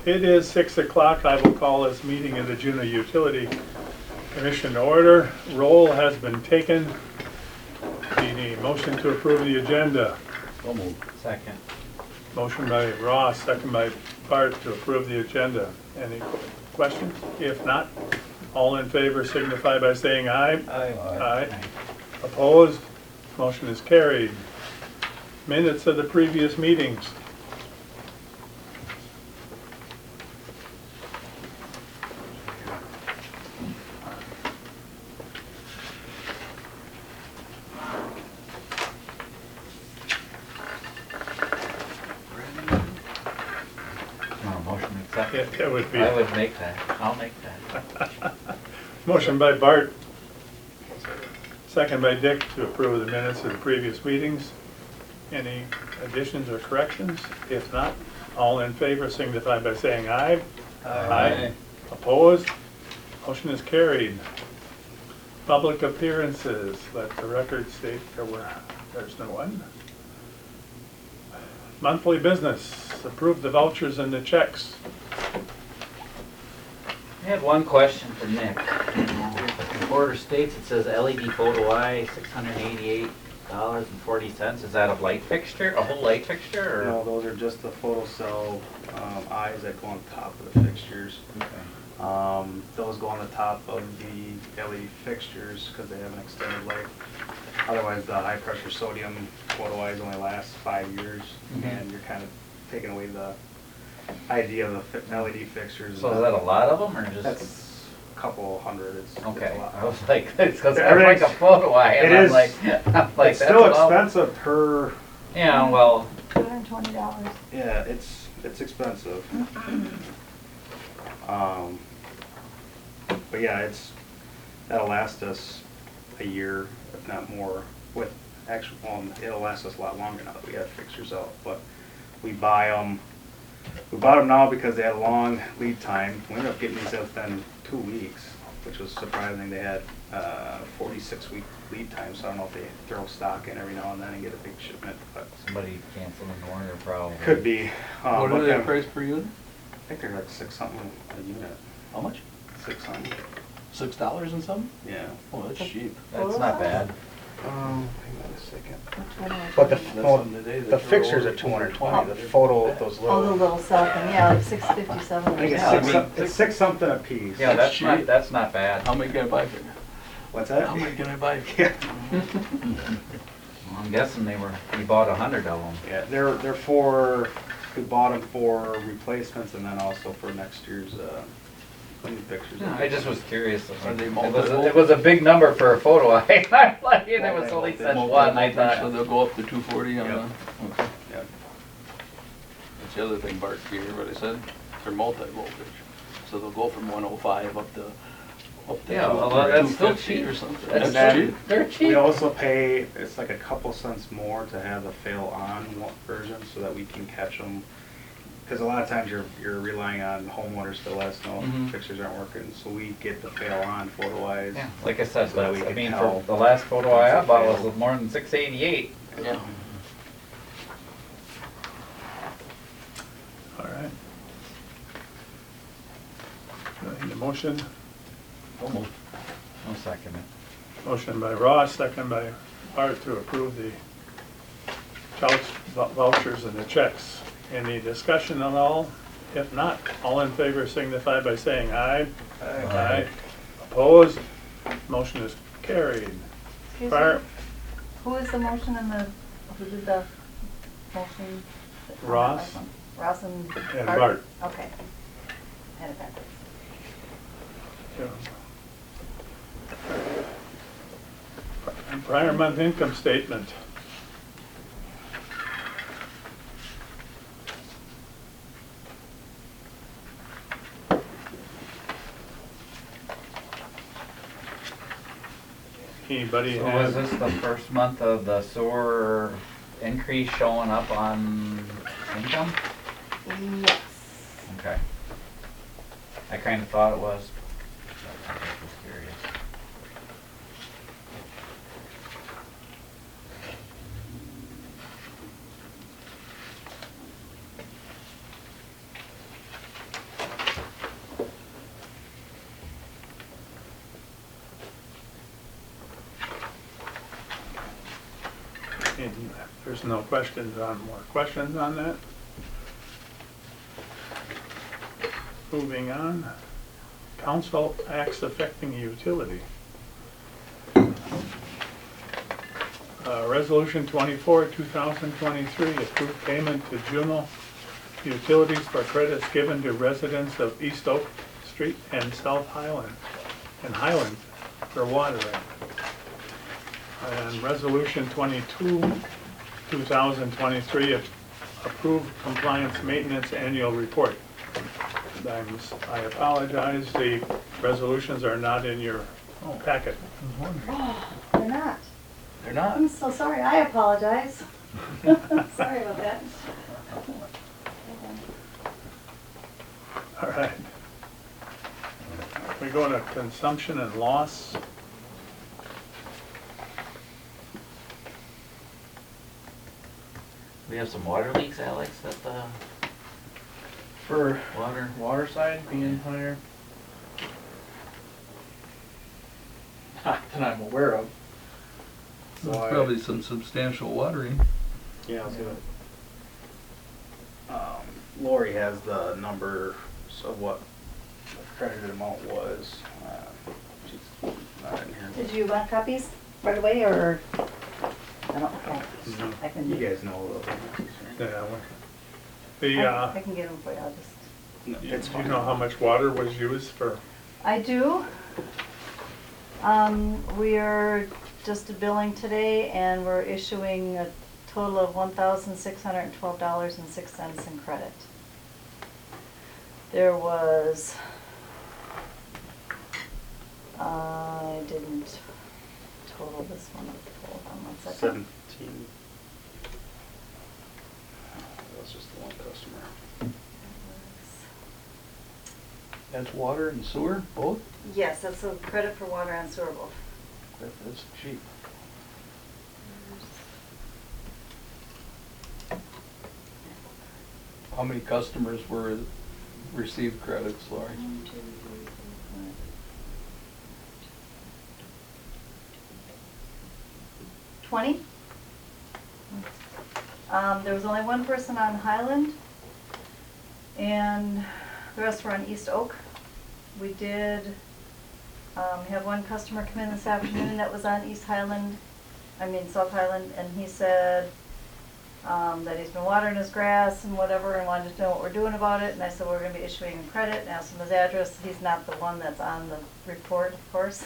It is 6 o'clock. I will call this meeting of the Juneau Utility Commission to order. Roll has been taken. Need a motion to approve the agenda. So moved. Second. Motion by Ross, second by Bart to approve the agenda. Any questions? If not, all in favor signify by saying aye. Aye. Opposed? Motion is carried. Minutes of the previous meetings. Motion accepted. Yeah, that would be. I would make that. I'll make that. Motion by Bart, second by Dick to approve the minutes of the previous meetings. Any additions or corrections? If not, all in favor signify by saying aye. Aye. Opposed? Motion is carried. Public appearances, let the record state there's no one. Monthly business, approve the vouchers and the checks. I had one question for Nick. The order states it says LED photo eye, $688.40. Is that a light fixture, a whole light fixture, or? No, those are just the photocell eyes that go on top of the fixtures. Okay. Those go on the top of the LED fixtures because they have an extended life. Otherwise, the high pressure sodium photo eyes only last 5 years, and you're kind of taking away the idea of the LED fixtures. So is that a lot of them, or just? That's a couple hundred. It's Okay, a lot. I was like, it's because I'm like a photo eye, and It I'm is. like, It's still expensive per. Yeah, well, $220. Yeah, it's expensive. But yeah, that'll last us a year, if not more. With actual, it'll last us a lot longer now that we have fixtures out. But we buy them. We bought them now because they had a long lead time. We ended up getting these within 2 weeks, which was surprising. They had 46-week lead time, so I don't know if they throw stock in every now and then and get a big shipment. But somebody canceled an order probably. could be. What are they price per unit? I think they're like $6 something a unit. How much? $6 something. $6 and something? Yeah. Oh, that's cheap. That's not bad. Hang on a second. But The fixtures are 220. The photo, those Oh, the little. little cell thing, yeah, like 657. I think it's Yeah, I mean, it's 6 something a piece. Yeah, That's cheap. that's not bad. How many can I buy for you? What's that? How many can I buy? Yeah. Well, I'm guessing you bought 100 of them. Yeah, they're for. We bought them for replacements and then also for next year's new pictures. Yeah, I just was curious. Are they It was a big number for a photo eye. I'm like, it was only such one. I So thought. they'll go up to 240 on Yep. the, okay. Yep. That's the other thing, Bart, you hear what I said? They're multi-voltage. So they'll go from 105 up to Yeah, well, that's still 250 cheap. or something. That's And then cheap. They're cheap. we also pay, it's like a couple cents more to have the fail on version so that we can catch them. Because a lot of times you're relying on homeowners to let us know if fixtures aren't working. So we get the fail on photo eyes. Yeah, like I said, So that we I can mean, tell for the last photo eye I it's a bought fail. was more than 688. Yeah. All right. Do I need a motion? Almost. I'll second it. Motion by Ross, second by Bart to approve the vouchers and the checks. Any discussion on all? If not, all in favor signify by saying aye. Aye. Opposed? Motion is carried. Excuse Prior- me, who is the motion and who did the motion? Ross. Ross and And Bart? Bart. Okay. Had it backwards. Prior month income statement. Anybody So was have? this the first month of the sewer increase showing up on income? Yes. Okay. I kind of thought it was. I was curious. And there's no questions on, more questions on that? Moving on, council acts affecting utility. Resolution 24, 2023, approved payment to Juneau Utilities for credits given to residents of East Oak Street and South Highland, and Highland for watering. And Resolution 22, 2023, approved compliance maintenance annual report. I apologize, the resolutions are not in your packet. Oh, they're not. They're not? I'm so sorry, I apologize. Sorry about that. All right. We go to consumption and loss. We have some water leaks, Alex, at the For water. water side being higher? Not that I'm aware of. So There's probably some substantial watering. Yeah, I was gonna. Lori has the number of what the credited amount was. She's not in here. Did you want copies right away, or? I don't, okay. No. I can. You guys know a little bit. Yeah, I can get them for you, I'll just. No, do it's you fine. know how much water was used for? I do. We are just billing today, and we're issuing a total of $1,612.06 in credit. There was, I didn't total this one up, hold on one second. 17. That was just the one customer. That's water and sewer, both? Yes, that's a credit for water and sewer both. That's cheap. How many customers received credits, Lori? 1, 2, 3, 4. 20. There was only one person on Highland, and the rest were on East Oak. We did have one customer come in this afternoon that was on South Highland, and he said that he's been watering his grass and whatever, and wanted to know what we're doing about it. And I said, we're going to be issuing him credit, and asked him his address. He's not the one that's on the report, of course.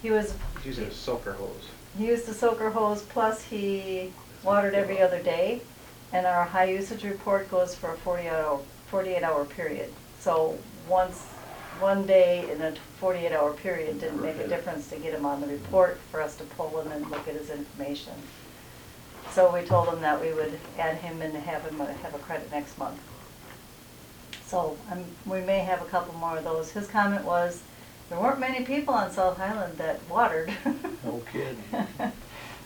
He was. He's using a soaker hose. He used a soaker hose, plus he watered every other day, and our high usage report goes for a 48-hour period. So one day in a 48-hour period didn't make a difference to get him on the report for us to pull him and look at his information. So we told him that we would add him and have him have a credit next month. So we may have a couple more of those. His comment was, there weren't many people on South Highland that watered. No kidding.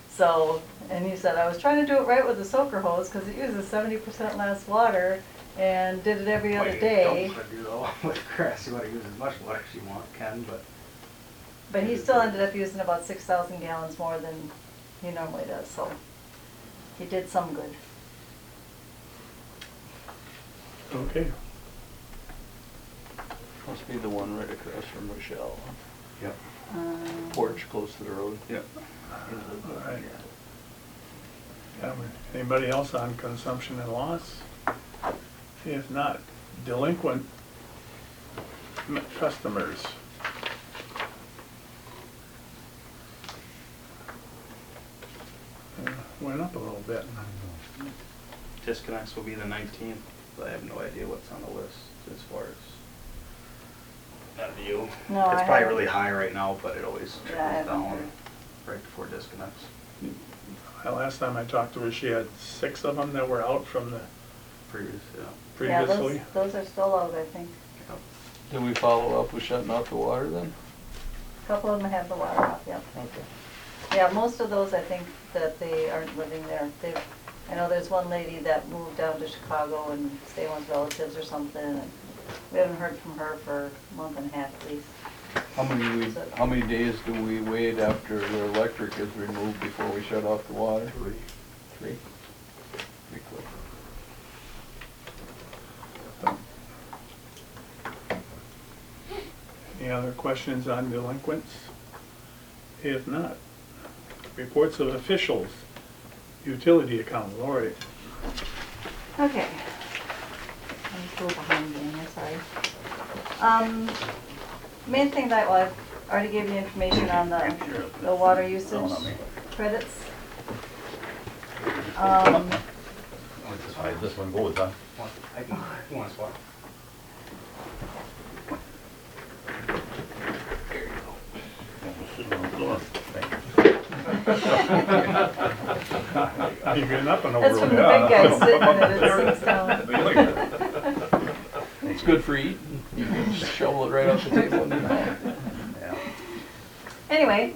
So, and he said, I was trying to do it right with the soaker hose because it uses 70% less water, and did it every other day. Don't do though with grass. You want to use as much water as you can, but. But he still ended up using about 6,000 gallons more than he normally does, so he did some good. Okay. Must be the one right across from Rochelle. Yep. Porch close to the road. Yep. All right. Yeah, anybody else on consumption and loss? If not, delinquent customers. Went up a little bit. Disconnects will be the 19th, but I have no idea what's on the list as far as that view. No, I It's probably haven't. really high right now, but it always Yeah, I trickles haven't down heard. right before disconnects. Last time I talked to her, she had 6 of them that were out from the Previous, yeah. previously. Yeah, those are still out, I think. Yep. Did we follow up with shutting off the water then? A couple of them have the water off, yeah. Okay. Yeah, most of those, I think that they aren't living there. I know there's one lady that moved down to Chicago and staying with relatives or something, and we haven't heard from her for a month and a half at least. How many days do we wait after the electric is removed before we shut off the water? Three. Pretty quick. Any other questions on delinquents? If not, reports of officials, utility account, Lori. Okay. I'm still behind me, I'm sorry. Main thing that, well, I've already gave you information on the water usage credits. This one goes, huh? I can, you want to swap? You're getting up and That's over from the there. big guy sitting in it, it sinks down. It's good for eating. You can shovel it right off the table and eat it. Anyway,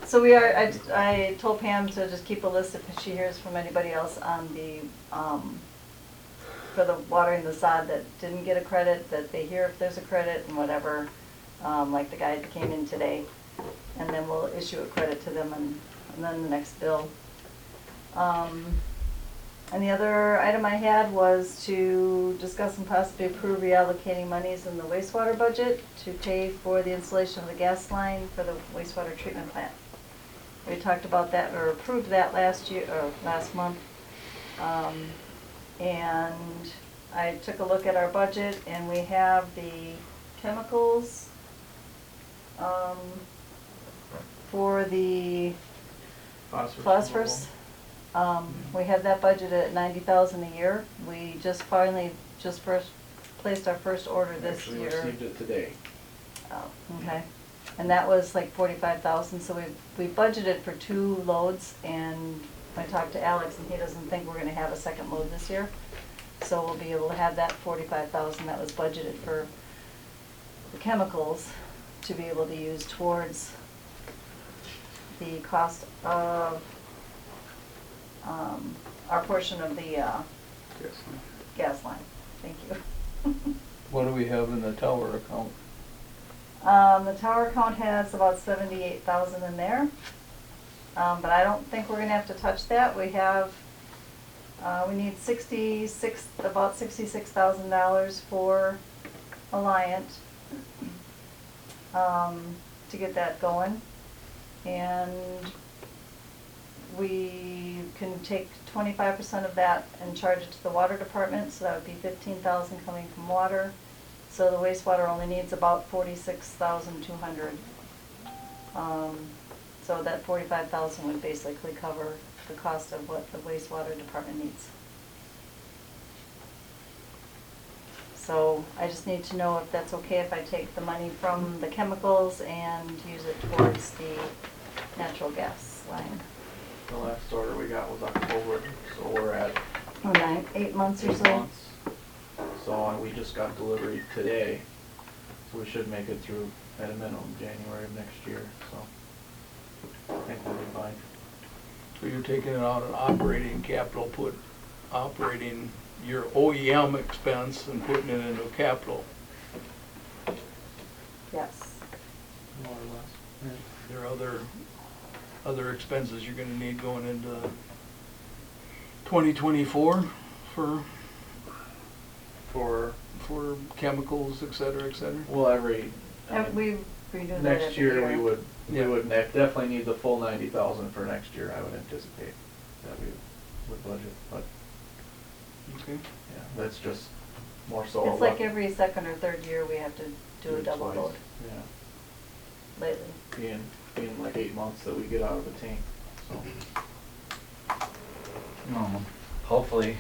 so I told Pam to just keep a list if she hears from anybody else on the, for the watering the sod that didn't get a credit, that they hear if there's a credit and whatever, like the guy that came in today. And then we'll issue a credit to them and then the next bill. And the other item I had was to discuss and possibly approve reallocating monies in the wastewater budget to pay for the installation of the gas line for the wastewater treatment plant. We talked about that, or approved that last year, or last month. And I took a look at our budget and we have the chemicals, for the phosphorus. We had that budgeted at $90,000 a year. We just finally placed our first order this Actually year. received it today. Oh, okay. And that was like 45,000, so we budgeted for 2 loads, and I talked to Alex and he doesn't think we're gonna have a second load this year. So we'll be able to have that 45,000 that was budgeted for the chemicals to be able to use towards the cost of our portion of the gas line. Thank you. What do we have in the tower account? The tower account has about 78,000 in there, but I don't think we're gonna have to touch that. We have, we need about $66,000 for Alliant to get that going. And we can take 25% of that and charge it to the water department, so that would be 15,000 coming from water. So the wastewater only needs about 46,200. So that 45,000 would basically cover the cost of what the wastewater department needs. So I just need to know if that's okay if I take the money from the chemicals and use it towards the natural gas line. The last order we got was October, so we're at 8 months or 8 so. months. So and we just got delivery today, so we should make it through at a minimum January of next year, so I think we'll be fine. So you're taking it out of operating capital, operating your OEM expense and putting it into capital. Yes. More or less. There are other expenses you're gonna need going into 2024 for chemicals, et cetera, et cetera? Well, every, We redo that next every year year. we would definitely need the full 90,000 for next year, I would anticipate that we would budget, but Okay. yeah, that's just more so. It's like every second or third year we have to do a it double twice. load Yeah, lately. being like 8 months that we get out of the tank, so. Hopefully,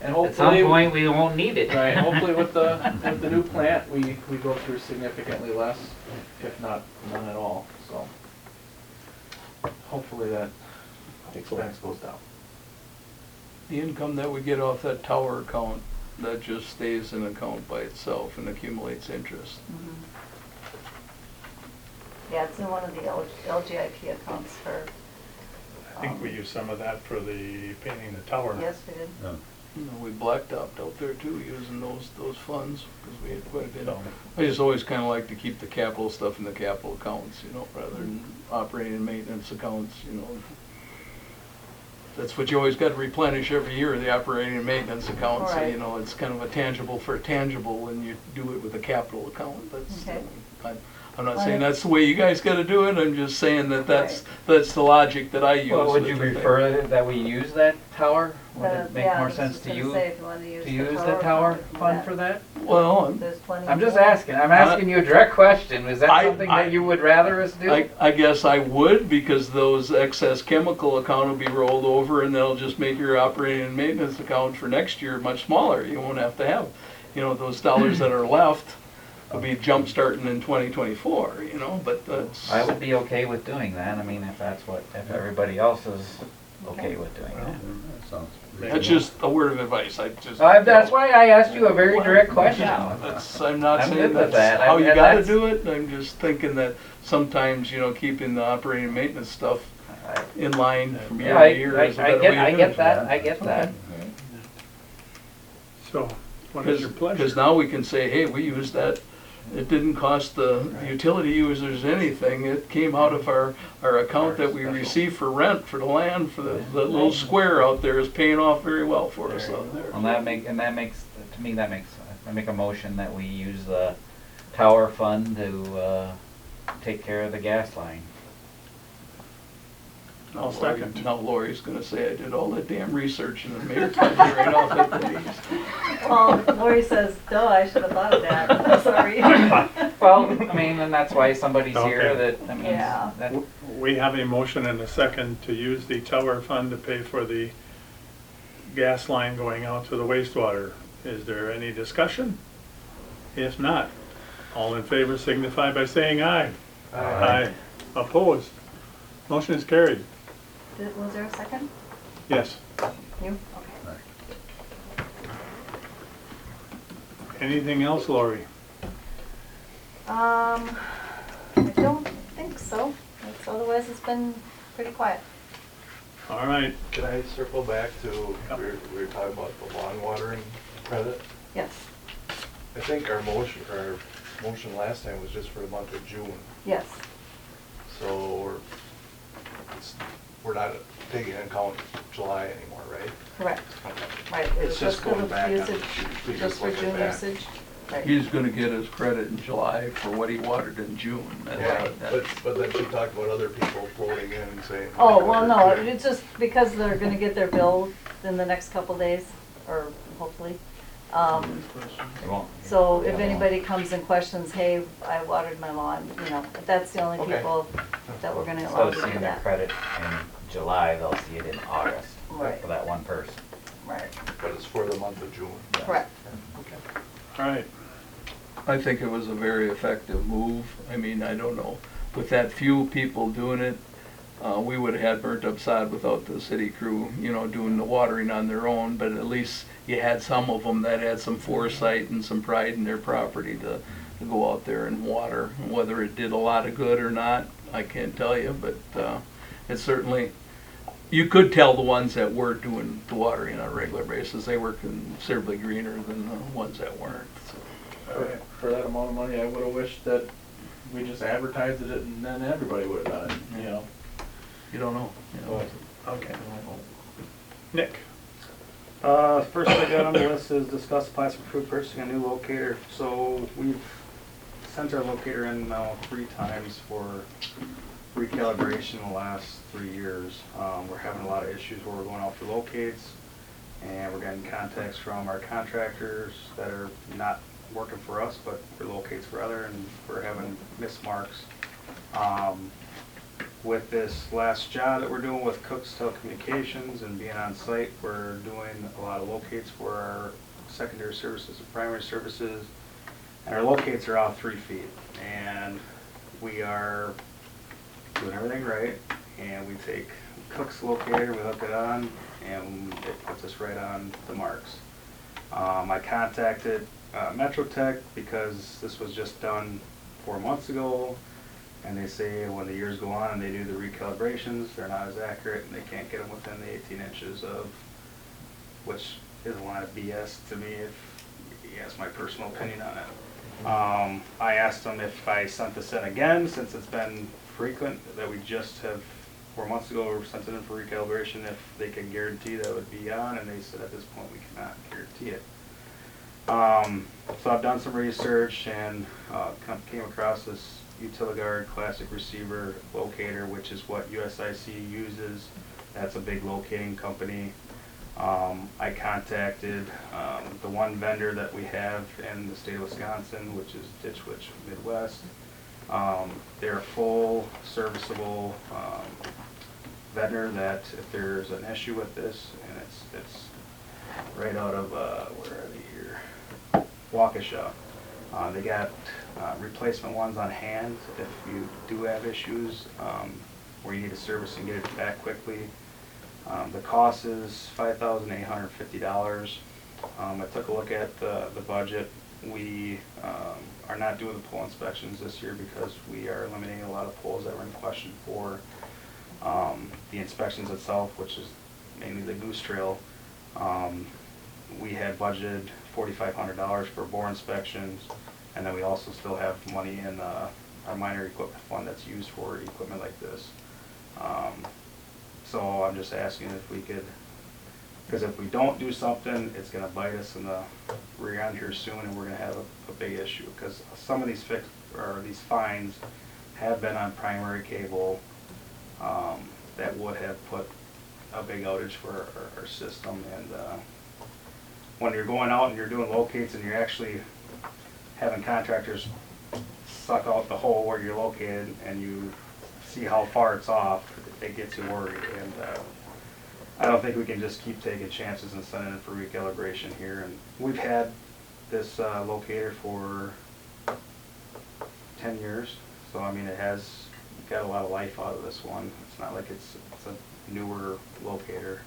And at some hopefully, point, we won't need it. right, hopefully with the new plant, we go through significantly less, if not none at all, so. Hopefully that expense goes down. The income that we get off that tower account, that just stays an account by itself and accumulates interest. Mhm. Yeah, it's in one of the LGIP accounts for. I think we used some of that for the painting the tower. Yes, we did. Yeah. You know, we blacktopped out there too, using those funds, because we had quite a bit. I just always kind of like to keep the capital stuff in the capital accounts, you know, rather than operating and maintenance accounts, you know. That's what you always got to replenish every year, the operating and maintenance account, so, you Right. know, it's kind of a tangible for tangible when you do it with a capital account. That's, Okay. I'm not saying that's the way you guys got to do it, I'm just saying that that's the logic that I use. Well, would you with the thing. prefer that we use that tower? Would it make Yeah, I more was sense just to gonna you, say, if you wanna use to use the tower fund for that? Well, There's plenty. I'm just more. I'm asking you a direct question, is that I- something I- that you would rather us do? I guess I would, because those excess chemical account will be rolled over and they'll just make your operating and maintenance account for next year much smaller. You won't have to have, you know, those dollars that are left will be jump starting in 2024, you know, but that's. I would be okay with doing that, I mean, if everybody else is okay with doing that. That's just a word of advice, I just. That's why I asked you a very direct question. I'm not I'm saying good with that's that. how you And gotta that's- do it, I'm just thinking that sometimes, you know, keeping the operating and maintenance stuff in line from year Yeah, to year is a better way to do it. I get that, I get that. So, what is your pleasure? Because now we can say, hey, we used that, it didn't cost the utility users anything, it came out of our account that we received for rent for the land, for the little square out there is paying off very well for us out there. And that makes, to me, I make a motion that we use the tower fund to, take care of the gas line. I'll second. Now Lori's gonna say I did all that damn research and the mayor cut me right off at the knees. Well, Lori says, duh, I should have thought of that, sorry. Well, I mean, and that's why somebody's here Okay. that, I mean, Yeah. that, We have a motion and a second to use the tower fund to pay for the gas line going out to the wastewater. Is there any discussion? If not, all in favor signify by saying aye. Aye. Opposed? Motion is carried. Was there a second? Yes. You? Okay. Anything else, Lori? I don't think so. Otherwise, it's been pretty quiet. All right. Can I circle back to, we were talking about the lawn watering credit? Yes, I think our motion last time was just for the month of June, yes, so we're not taking into account July anymore, right? correct. Okay. Right, it It's was just for going the back on usage, We just just for looking June back. usage. Right. He's gonna get his credit in July for what he watered in June. Yeah, but then she talked about other people floating in and saying. Oh, well, no, it's just because they're gonna get their bill in the next couple days, or hopefully. it won't. So if anybody comes and questions, hey, I watered my lawn, you know, that's the only Okay. people that we're gonna Instead allow of to do seeing the that. credit in July, they'll see it in August Right. for that one person. Right, But it's for the month of June. correct. Okay. All right. I think it was a very effective move. I mean, I don't know, with that few people doing it, we would've had burnt up sod without the city crew, you know, doing the watering on their own, but at least you had some of them that had some foresight and some pride in their property to go out there and water. Whether it did a lot of good or not, I can't tell you, but it certainly, you could tell the ones that were doing the watering on a regular basis, they were considerably greener than the ones that weren't. So. For that amount of money, I would've wished that we just advertised it and then everybody would've done it, you know? You don't know. You know. Okay. Nick? First I got on the list is discuss plastic food purchasing a new locator. So we've sent our locator in now 3 times for recalibration in the last 3 years. We're having a lot of issues where we're going out for locates, and we're getting contacts from our contractors that are not working for us, but for locates for other, and we're having missed marks. With this last job that we're doing with Cook's Telecommunications and being on site, we're doing a lot of locates for our secondary services and primary services, and our locates are out 3 feet, and we are doing everything right, and we take Cook's locator, we hook it on, and it puts us right on the marks. I contacted Metrotech because this was just done 4 months ago, and they say when the years go on and they do the recalibrations, they're not as accurate and they can't get them within the 18 inches of, which is a lot of BS to me if he asks my personal opinion on it. I asked him if I sent this in again, since it's been frequent, that we just have, 4 months ago, we sent it in for recalibration, if they could guarantee that it would be on, and they said at this point we cannot guarantee it. So I've done some research and came across this Utility Classic Receiver Locator, which is what USIC uses. That's a big locating company. I contacted the one vendor that we have in the state of Wisconsin, which is Ditch Witch Midwest. They're a full serviceable vendor that if there's an issue with this, and it's right out of, where are they here? Waukesha. They got replacement ones on hand if you do have issues where you need to service and get it back quickly. The cost is $5,850. I took a look at the budget. We are not doing the pole inspections this year because we are eliminating a lot of poles that were in question for the inspections itself, which is mainly the goose trail. We had budgeted $4,500 for bore inspections, and then we also still have money in our minor equipment fund that's used for equipment like this. So I'm just asking if we could, because if we don't do something, it's going to bite us in the rear end here soon, and we're going to have a big issue. Because some of these these fines have been on primary cable that would have put a big outage for our system. And when you're going out and you're doing locates and you're actually having contractors suck out the hole where you're located and you see how far it's off, it gets you worried. And I don't think we can just keep taking chances and sending it for recalibration here. And we've had this locator for 10 years, so I mean it has got a lot of life out of this one. It's not like it's a newer locator.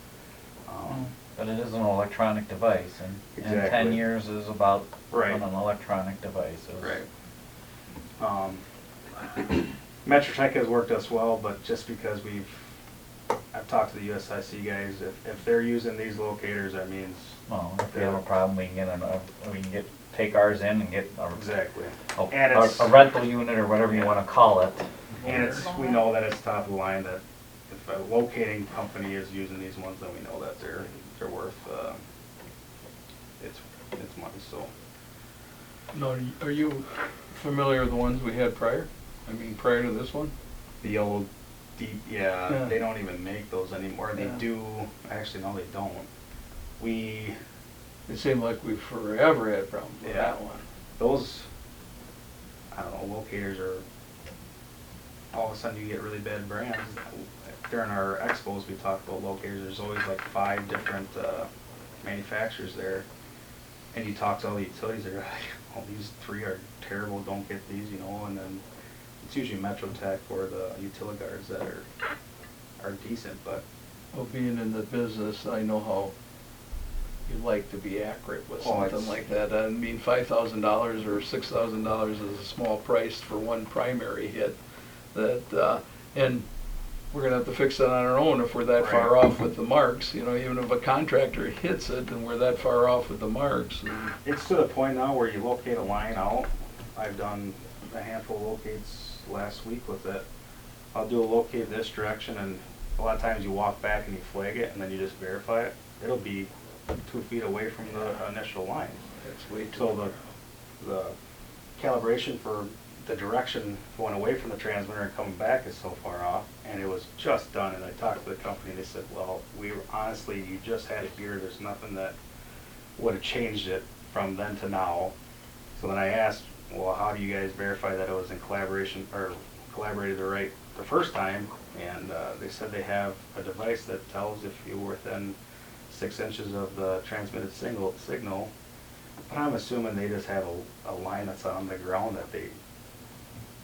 But it is an electronic device, and Exactly. 10 years is about Right. when an electronic device is. Right. Metrotech has worked us well, but just because I've talked to the USIC guys, if they're using these locators, that means. Well, if we have a problem, we can take ours in and get Exactly. a rental unit or whatever you want to call it. And we know that it's top of the line, that if a locating company is using these ones, then we know that they're worth, it's money, so. No, are you familiar with the ones we had prior? I mean, prior to this one? The old deep, Yeah. they don't even make those anymore. They Yeah. do, actually, no, they don't. It seemed like we forever had problems with Yeah. that one. Those, I don't know, locators are, all of a sudden you get really bad brands. During our expos, we talked about locators. There's always like 5 different manufacturers there. And you talk to all the utilities, they're like, oh, these 3 are terrible, don't get these, you know. And then it's usually Metrotech or the Utiligards that are decent, but. Well, being in the business, I know how you like to be accurate with Oh, something it's- like that. I mean, $5,000 or $6,000 is a small price for one primary hit. And we're gonna have to fix that on our own if we're that far Right. off with the marks. You know, even if a contractor hits it and we're that far off with the marks. It's to the point now where you locate a line out. I've done a handful of locates last week with it. I'll do a locate this direction, and a lot of times you walk back and you flag it, and then you just verify it. It'll be 2 feet away from the initial line. That's way too. So the calibration for the direction going away from the transmitter and coming back is so far off, and it was just done. And I talked to the company, and they said, well, honestly, you just had it here. There's nothing that would have changed it from then to now. So then I asked, well, how do you guys verify that it was in collaboration or collaborated the first time? And they said they have a device that tells if you're within 6 inches of the transmitted signal. But I'm assuming they just have a line that's on the ground that they,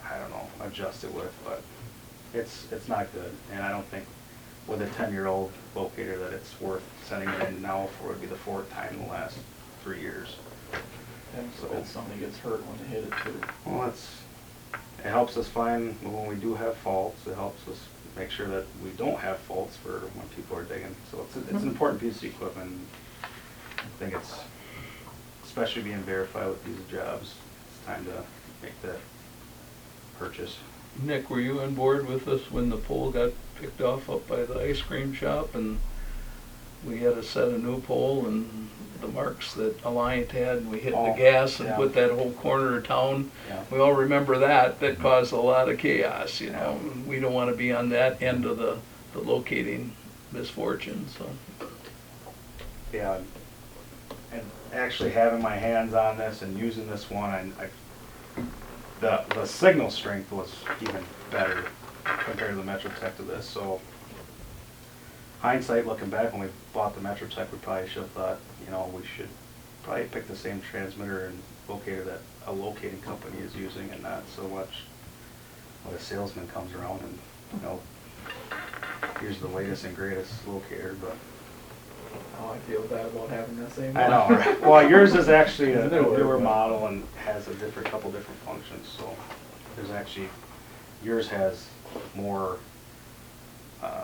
I don't know, adjust it with, but it's not good. And I don't think with a 10-year-old locator that it's worth sending it in now for. It would be the 4th time in the last 3 years. And so if somebody gets hurt when they hit it too. Well, it helps us find when we do have faults. It helps us make sure that we don't have faults for when people are digging. So it's an important piece of equipment. I think it's, especially being verified with these jobs, it's time to make that purchase. Nick, were you on board with us when the pole got picked off up by the ice cream shop and we had to set a new pole and the marks that Alliant had, and we hit the Oh, gas and yeah. put that whole corner of town? Yeah. We all remember that. That caused a lot of chaos, you know. We don't want to be on that end of the locating misfortune, so. Yeah, and actually having my hands on this and using this one, the signal strength was even better compared to the Metrotech to this, so hindsight, looking back, when we bought the Metrotech, we probably should have thought, you know, we should probably pick the same transmitter and locator that a locating company is using, and not so much when a salesman comes around and, you know, here's the latest and greatest locator, but. Now I feel bad about having that same I one. know, right? Well, yours is actually a Newer, newer but- model and has a couple different functions, so there's actually, yours has more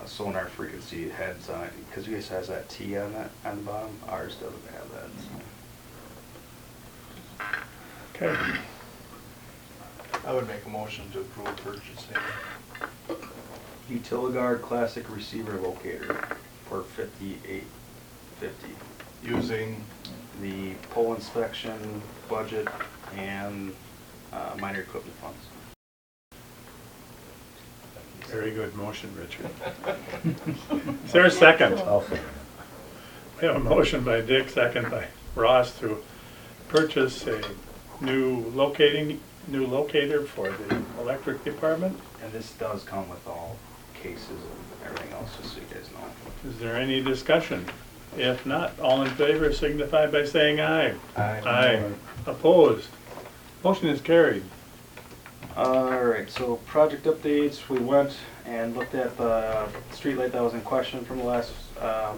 sonar frequency heads on it, because yours has that T on the bottom, ours doesn't have that, so. Okay, I would make a motion to approve purchasing. Utiliguard Classic Receiver Locator for $58.50. Using, The pole inspection budget and minor equipment funds. very good motion, Richard. Is there a second? We have a motion by Dick, second by Ross to purchase a new locator for the electric department. And this does come with all cases and everything else, just so you guys know. Is there any discussion? If not, all in favor signify by saying aye. Aye. Opposed? Motion is carried. Alright, so project updates, we went and looked at the streetlight that was in question from the last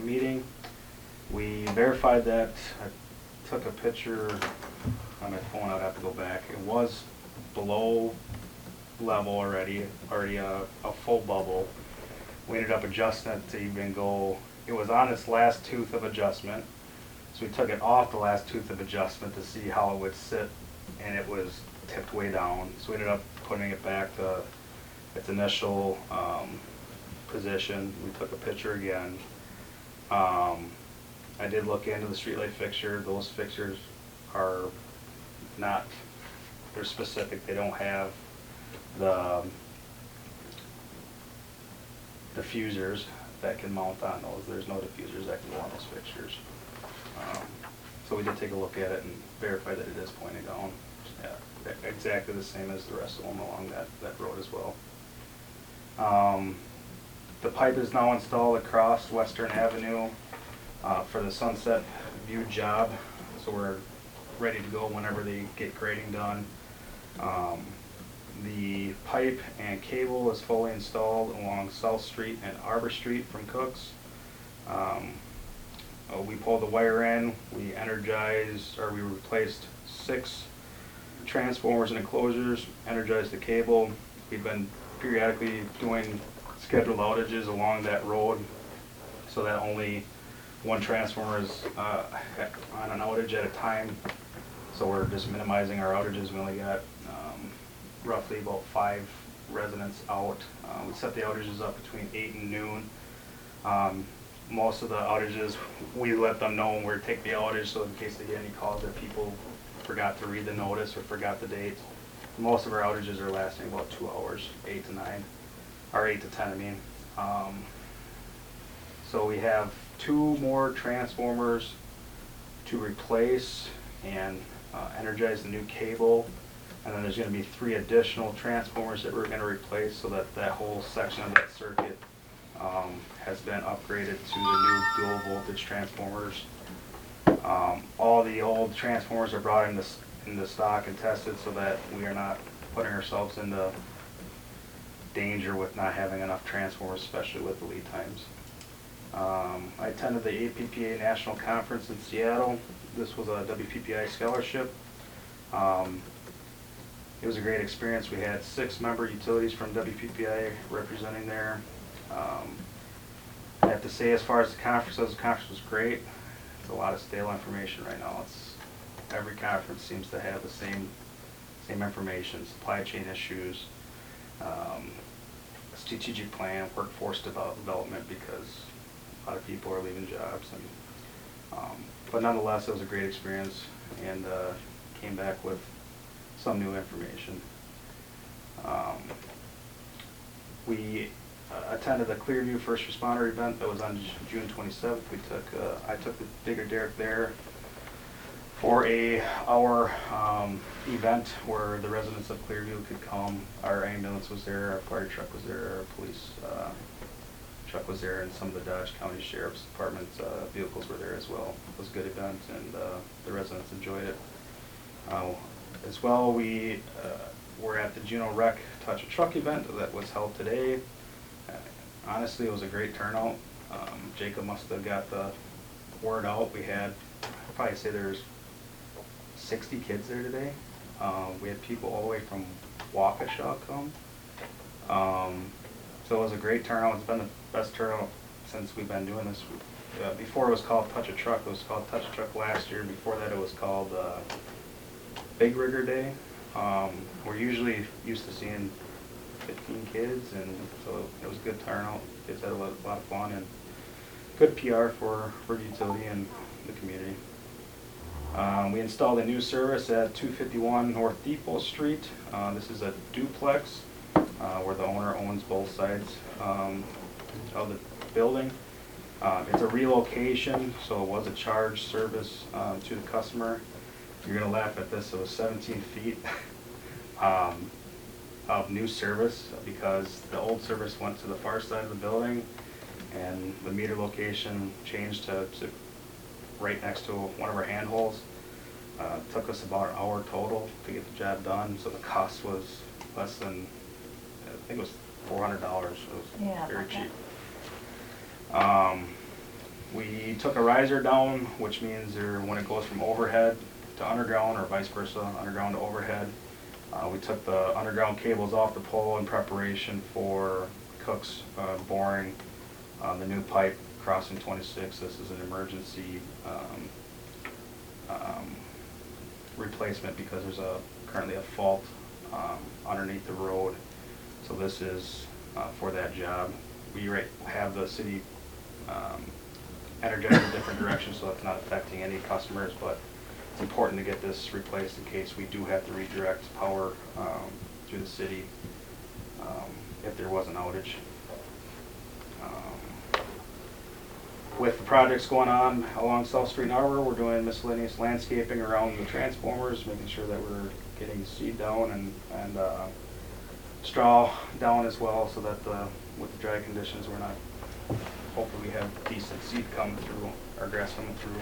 meeting. We verified that. I took a picture on my phone, I'd have to go back. It was below level already a full bubble. We ended up adjusting it to even go, it was on its last tooth of adjustment. So we took it off the last tooth of adjustment to see how it would sit, and it was tipped way down. So we ended up putting it back to its initial position. We took a picture again. I did look into the streetlight fixture. Those fixtures are not, they're specific. They don't have the diffusers that can mount on those. There's no diffusers that can go on those fixtures. So we did take a look at it and verify that it is pointed down. Yeah, exactly the same as the rest of them along that road as well. The pipe is now installed across Western Avenue for the Sunset View job, so we're ready to go whenever they get grading done. The pipe and cable is fully installed along South Street and Arbor Street from Cooks. We pulled the wire in, we replaced 6 transformers and enclosures, energized the cable. We've been periodically doing scheduled outages along that road so that only one transformer is on an outage at a time. So we're just minimizing our outages. We only got roughly about 5 residents out. We set the outages up between 8 and noon. Most of the outages, we let them know when we're taking the outage, so in case they get any calls that people forgot to read the notice or forgot the date. Most of our outages are lasting about 2 hours, 8 to 9, or 8 to 10, I mean. So we have 2 more transformers to replace and energize the new cable. And then there's going to be 3 additional transformers that we're going to replace, so that that whole section of that circuit has been upgraded to the new dual voltage transformers. All the old transformers are brought into stock and tested, so that we are not putting ourselves into danger with not having enough transformers, especially with the lead times. I attended the APPA National Conference in Seattle. This was a WPPI scholarship. It was a great experience. We had 6 member utilities from WPPI representing there. I have to say, as far as the conference was great. it's a lot of stale information right now. Every conference seems to have the same information, supply chain issues, strategic plan, workforce development, because a lot of people are leaving jobs. But nonetheless, it was a great experience, and came back with some new information. We attended the Clearview First Responder event that was on June 27th. I took the Digger Derrick there for our event where the residents of Clearview could come. Our ambulance was there, our fire truck was there, our police truck was there, and some of the Dodge County Sheriff's Department vehicles were there as well. It was a good event, and the residents enjoyed it. As well, we were at the Juneau Rec Touch a Truck event that was held today. Honestly, it was a great turnout. Jacob must have got the word out. We had, I'd probably say there's 60 kids there today. We had people all the way from Waukesha come. So it was a great turnout. It's been the best turnout since we've been doing this. Before it was called Touch a Truck. It was called Touch a Truck last year. Before that it was called Big Rigger Day. We're usually used to seeing 15 kids, and so it was a good turnout. Kids had a lot of fun, and good PR for utility and the community. We installed a new service at 251 North Depot Street. This is a duplex where the owner owns both sides of the building. It's a relocation, so it was a charged service to the customer. You're going to laugh at this. It was 17 feet of new service because the old service went to the far side of the building, and the meter location changed to right next to one of our handholds. Took us about an hour total to get the job done, so the cost was less than, I think it was $400. It was very cheap. We took a riser down, which means when it goes from overhead to underground, or vice versa, underground to overhead. We took the underground cables off the pole in preparation for Cook's boring the new pipe crossing 26. This is an emergency replacement because there's currently a fault underneath the road. So this is for that job. We have the city energized in different directions, so it's not affecting any customers, but it's important to get this replaced in case we do have to redirect power through the city if there was an outage. With the projects going on along South Street and Arbor, we're doing miscellaneous landscaping around the transformers, making sure that we're getting seed down and straw down as well, so that with the dry conditions we're not, hopefully we have decent seed coming through, or grass coming through.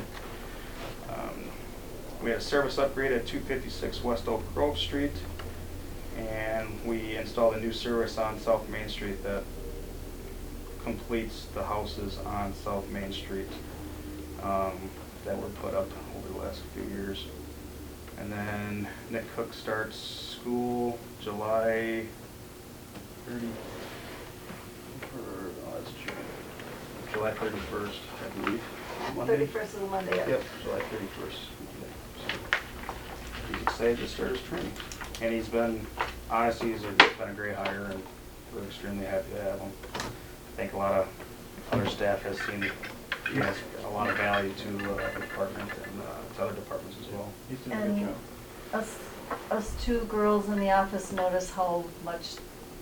We had a service upgrade at 256 West Oak Grove Street, and we installed a new service on South Main Street that completes the houses on South Main Street that were put up over the last few years. And then Nick Cook starts school July 30, that's June. July 31st, I believe. Monday. 31st is a Monday. Yep, July 31st. Monday. So he's excited to start his training. And he's been, honestly, he's been a great hire, and we're extremely happy to have him. I think a lot of other staff has seen he has a lot of value to the department and to other departments as well. He's doing a good job. Us two girls in the office notice how much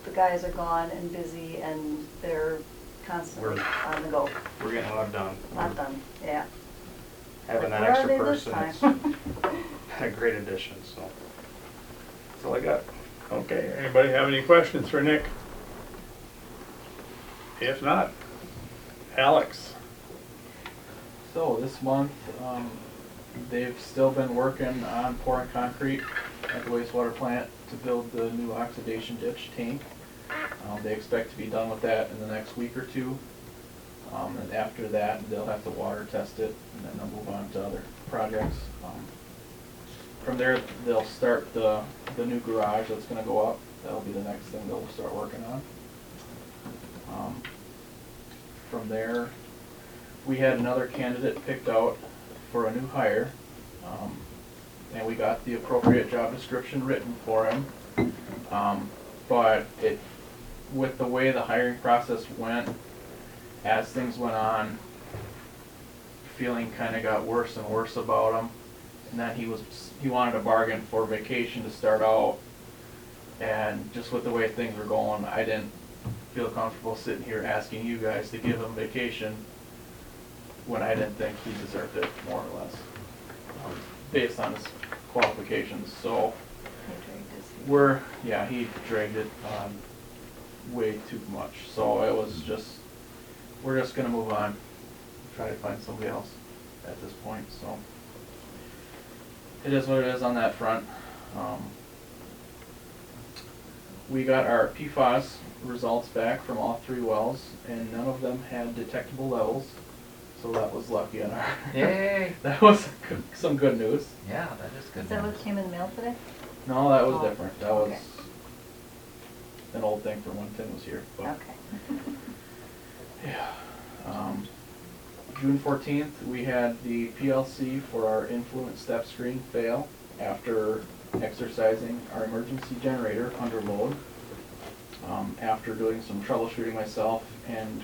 the guys are gone and busy, and they're constantly on the go. We're getting a lot done. Not done, yeah. Having that Where are extra they this person, it's time? a great addition, so that's all I got. Okay, anybody have any questions for Nick? If not, Alex. So this month, they've still been working on pouring concrete at the wastewater plant to build the new oxidation ditch tank. They expect to be done with that in the next week or two. And after that, they'll have to water test it, and then they'll move on to other projects. From there, they'll start the new garage that's going to go up. That'll be the next thing they'll start working on. From there, we had another candidate picked out for a new hire. And we got the appropriate job description written for him. But with the way the hiring process went, as things went on, feeling kind of got worse and worse about him. And then he wanted a bargain for vacation to start out. And just with the way things were going, I didn't feel comfortable sitting here asking you guys to give him vacation when I didn't think he deserved it, more or less, based on his qualifications. So he dragged it on way too much. So it was just, we're just gonna move on, try to find somebody else at this point. So it is what it is on that front. We got our PFAS results back from all 3 wells, and none of them had detectable levels, so that was lucky on our. Yay! That was some good news. Yeah, that is good. Is that what news. came in the mail today? No, that was Oh, different. That was okay. an old thing from when Tim was here. But Okay. yeah. June 14th, we had the PLC for our influence step screen fail after exercising our emergency generator under load. After doing some troubleshooting myself and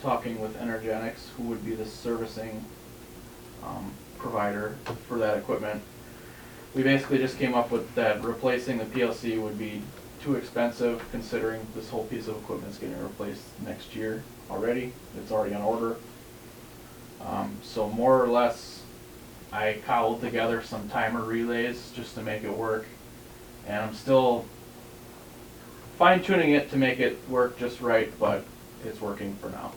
talking with Energetics, who would be the servicing provider for that equipment, we basically just came up with that replacing the PLC would be too expensive, considering this whole piece of equipment is getting replaced next year already. It's already on order. So more or less, I cobbled together some timer relays just to make it work, and I'm still fine-tuning it to make it work just right, but it's working for now.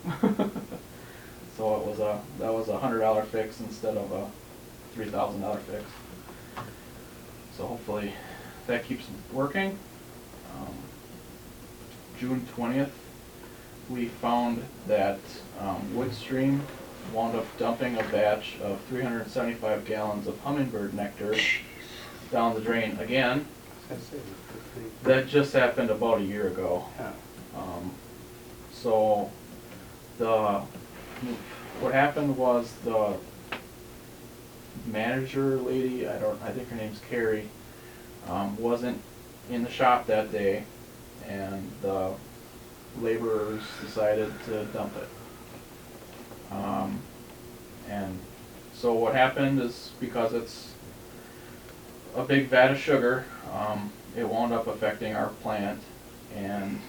So that was a $100 fix instead of a $3,000 fix. So hopefully that keeps working. June 20th, we found that Woodstream wound up dumping a batch of 375 gallons of hummingbird nectar down the drain again. That just happened about a year ago. So what happened was the manager lady, I think her name's Carrie, wasn't in the shop that day, and the laborers decided to dump it. And so what happened is, because it's a big vat of sugar, it wound up affecting our plant, and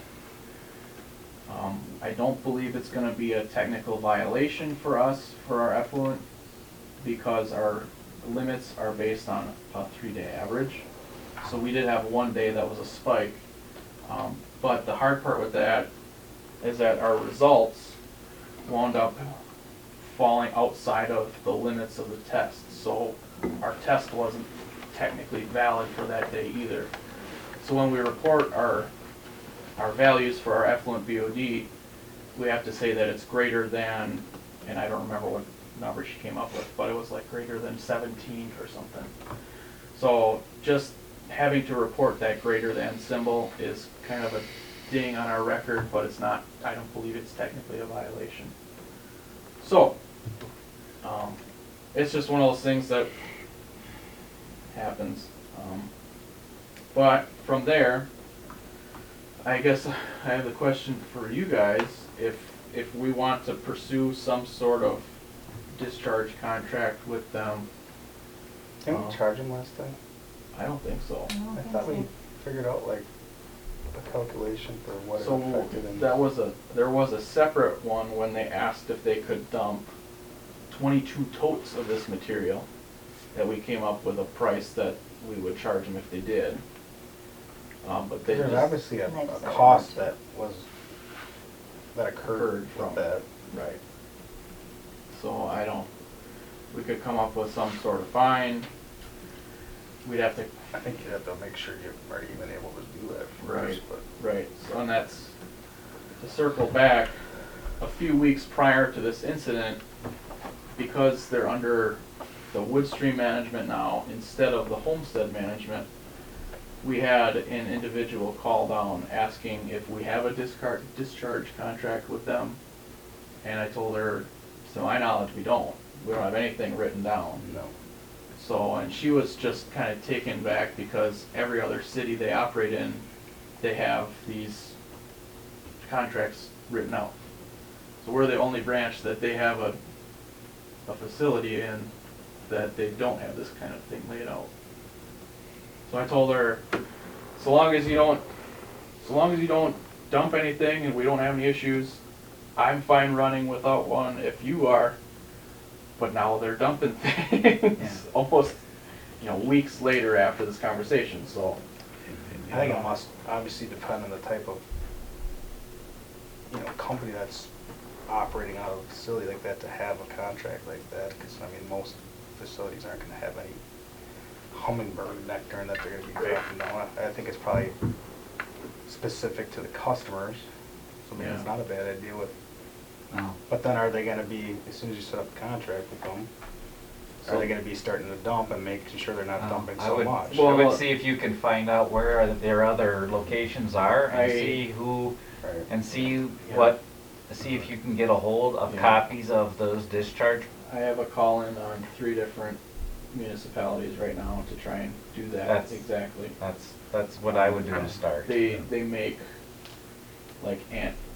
I don't believe it's going to be a technical violation for us for our effluent, because our limits are based on a 3-day average. So we did have one day that was a spike, but the hard part with that is that our results wound up falling outside of the limits of the test. So our test wasn't technically valid for that day either. So when we report our values for our effluent BOD, we have to say that it's greater than, and I don't remember what number she came up with, but it was like greater than 17 or something. So just having to report that greater than symbol is kind of a ding on our record, but it's not, I don't believe it's technically a violation. So, it's just one of those things that happens. But from there, I guess I have the question for you guys, if we want to pursue some sort of discharge contract with them. Didn't we charge them last time? I don't think so. I thought we figured out like a calculation for what it So affected. And there was a separate one when they asked if they could dump 22 totes of this material, that we came up with a price that we would charge them if they did. But they there's just, obviously a And they decided cost not to. that occurred from with that. right. So we could come up with some sort of fine. We'd have to. I think you have to make sure you've already been able to do that Right, first. But right. So, and that's, to circle back, a few weeks prior to this incident, because they're under the Woodstream management now instead of the Homestead management, we had an individual call down asking if we have a discharge contract with them, and I told her, to my knowledge, we don't. We don't have anything written down. No. So, and she was just kind of taken back because every other city they operate in, they have these contracts written out. So we're the only branch that they have a facility in that they don't have this kind of thing laid out. So I told her, so long as you don't dump anything and we don't have any issues, I'm fine running without one if you are. But now they're dumping things almost, weeks later after this conversation, so. I think it must obviously depend on the type of, company that's operating out of a facility like that to have a contract like that, because, most facilities aren't gonna have any hummingbird nectar that they're gonna be backing down. I think it's probably specific to the customers, so maybe it's Yeah. not a bad idea with, No. but then are they gonna be, as soon as you set up a contract with them, are they gonna be starting to dump and making sure they're not dumping I so would, much? I would see if you can find out where their other locations are and see who, Right. and see Yeah. see if you can get a hold of Yeah. copies of those discharge. I have a call in on 3 different municipalities right now to try and do that That's- exactly. That's what I would do to start. They make like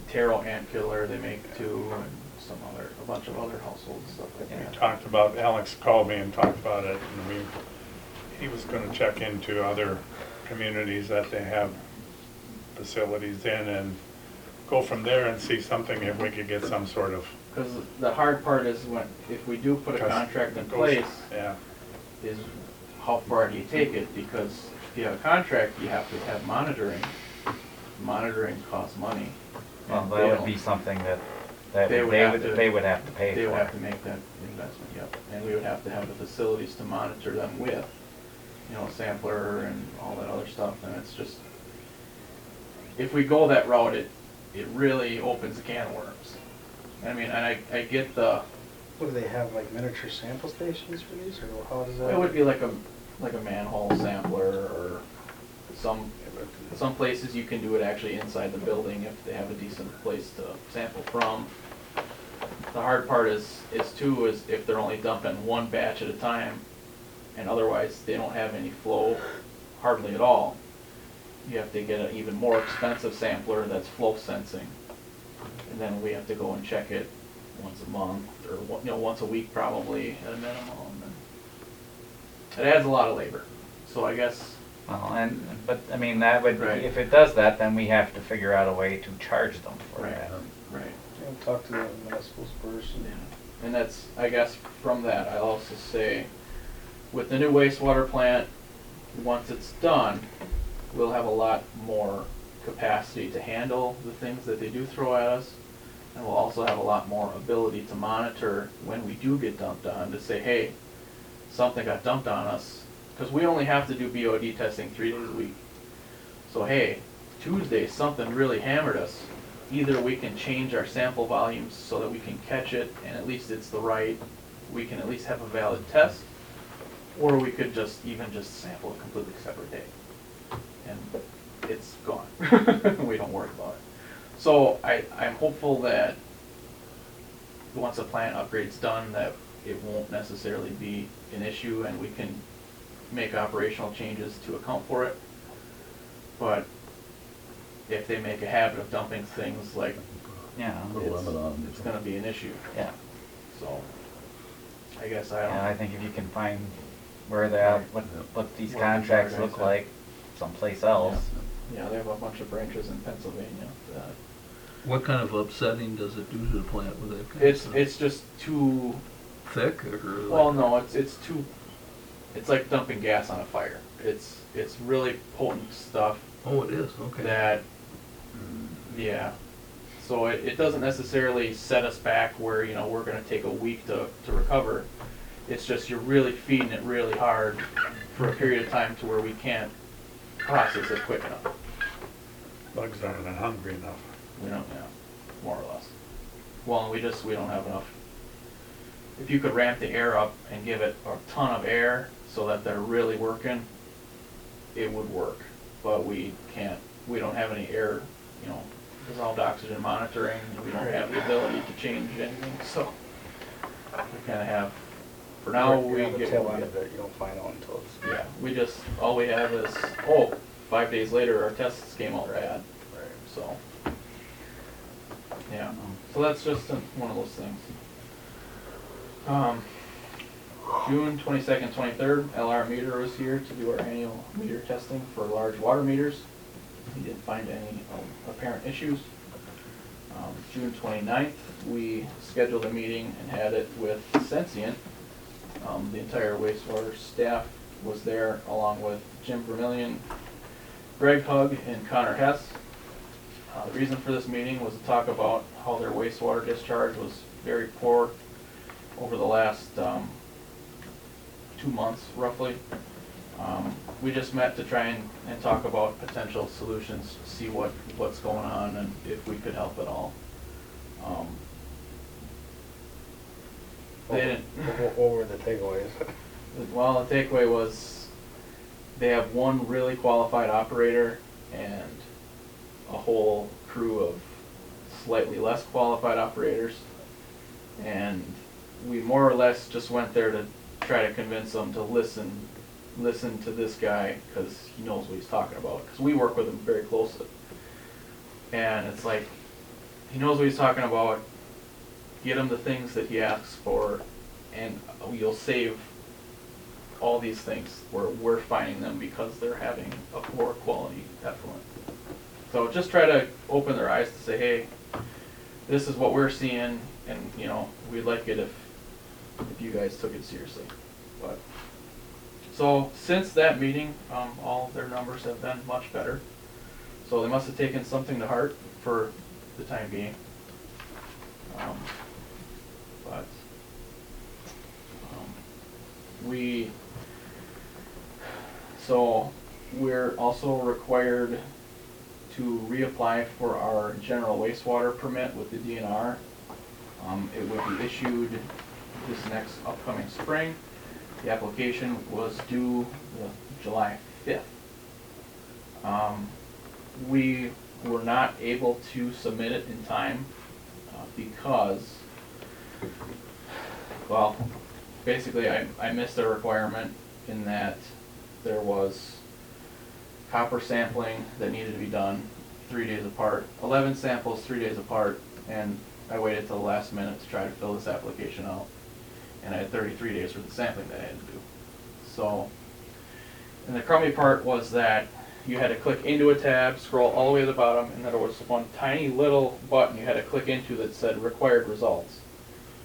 taro ant killer, they make too, and a bunch of other household stuff like Yeah. that. Talked about, Alex called me and talked about it, and he was gonna check into other communities that they have facilities in and go from there and see something, if we could get some sort of. Because the hard part is if we do put a contract in place, Yeah, is how far do you take it? Because if you have a contract, you have to have monitoring. Monitoring costs money. Well, and that they would don't- be something that They would have to- they would have to pay They would for. have to make that investment, yep. And we would have to have the facilities to monitor them with, sampler and all that other stuff. And it's just, if we go that route, it really opens a can of worms. I mean, and I get the, What do they have, like miniature sample stations for these, or how does that? it would be like a manhole sampler, or some places you can do it actually inside the building if they have a decent place to sample from. The hard part is if they're only dumping one batch at a time, and otherwise they don't have any flow hardly at all. You have to get an even more expensive sampler that's flow sensing. And then we have to go and check it once a month, or once a week probably at a minimum. And it adds a lot of labor. So I guess, Well, but I mean, that would, Right. if it does that, then we have to figure out a way to charge them for right, that. right. Talk to the municipals first. Yeah. And that's, I guess, from that, I'll also say, with the new wastewater plant, once it's done, we'll have a lot more capacity to handle the things that they do throw at us. And we'll also have a lot more ability to monitor when we do get dumped on, to say, hey, something got dumped on us. Because we only have to do BOD testing 3 days a week. So hey, Tuesday, something really hammered us. Either we can change our sample volumes so that we can catch it, and at least it's the right, we can at least have a valid test, or we could just sample a completely separate day. And it's gone. We don't worry about it. So I'm hopeful that once the plant upgrade's done, that it won't necessarily be an issue and we can make operational changes to account for it. But if they make a habit of dumping things, like, Yeah. it's gonna be an issue. Yeah. So, I guess I Yeah, I don't, think if you can find where they're, what these What the contracts contracts look are. like someplace else. yeah, they have a bunch of branches in Pennsylvania. What kind of upsetting does it do to the plant with that kind of It's, stuff? it's just too, Thick or like? well, no, it's too, it's like dumping gas on a fire. It's really potent stuff Oh, it is, okay. that, yeah. So it doesn't necessarily set us back where, we're gonna take a week to recover. It's just you're really feeding it really hard for a period of time to where we can't process it quick enough. bugs aren't hungry enough. We don't, yeah, more or less. Well, and we don't have enough. If you could ramp the air up and give it a ton of air so that they're really working, it would work. But we can't, we don't have any air, dissolved oxygen monitoring, and we don't have the ability to change anything, so. we kinda have, for now, You're we on the get. tail end of it, you don't find out until it's. Yeah, we just, all we have is, oh, 5 days later, our tests came out bad, so. Yeah, so that's just one of those things. June 22nd, 23rd, LR Meter was here to do our annual meter testing for large water meters. He didn't find any apparent issues. June 29th, we scheduled a meeting and had it with Sensient. The entire wastewater staff was there, along with Jim Vermillion, Greg Hugg, and Connor Hess. The reason for this meeting was to talk about how their wastewater discharge was very poor over the last 2 months, roughly. We just met to try and talk about potential solutions, see what's going on and if we could help at all. They didn't. What were the takeaways? Well, the takeaway was they have one really qualified operator and a whole crew of slightly less qualified operators. And we more or less just went there to try to convince them to listen to this guy because he knows what he's talking about. Because we work with him very closely. And it's like, he knows what he's talking about. Get him the things that he asks for, and you'll save all these things where we're finding them because they're having a poor quality effluent. So just try to open their eyes to say, hey, this is what we're seeing, and we'd like it if you guys took it seriously. But so since that meeting, all of their numbers have been much better. So they must have taken something to heart for the time being. But we're also required to reapply for our general wastewater permit with the DNR. It will be issued this next upcoming spring. The application was due July 5th. We were not able to submit it in time because, well, basically I missed a requirement in that there was copper sampling that needed to be done 3 days apart, 11 samples 3 days apart, and I waited till the last minute to try to fill this application out. And I had 33 days for the sampling that I had to do. So, and the crummy part was that you had to click into a tab, scroll all the way to the bottom, and there was one tiny little button you had to click into that said required results.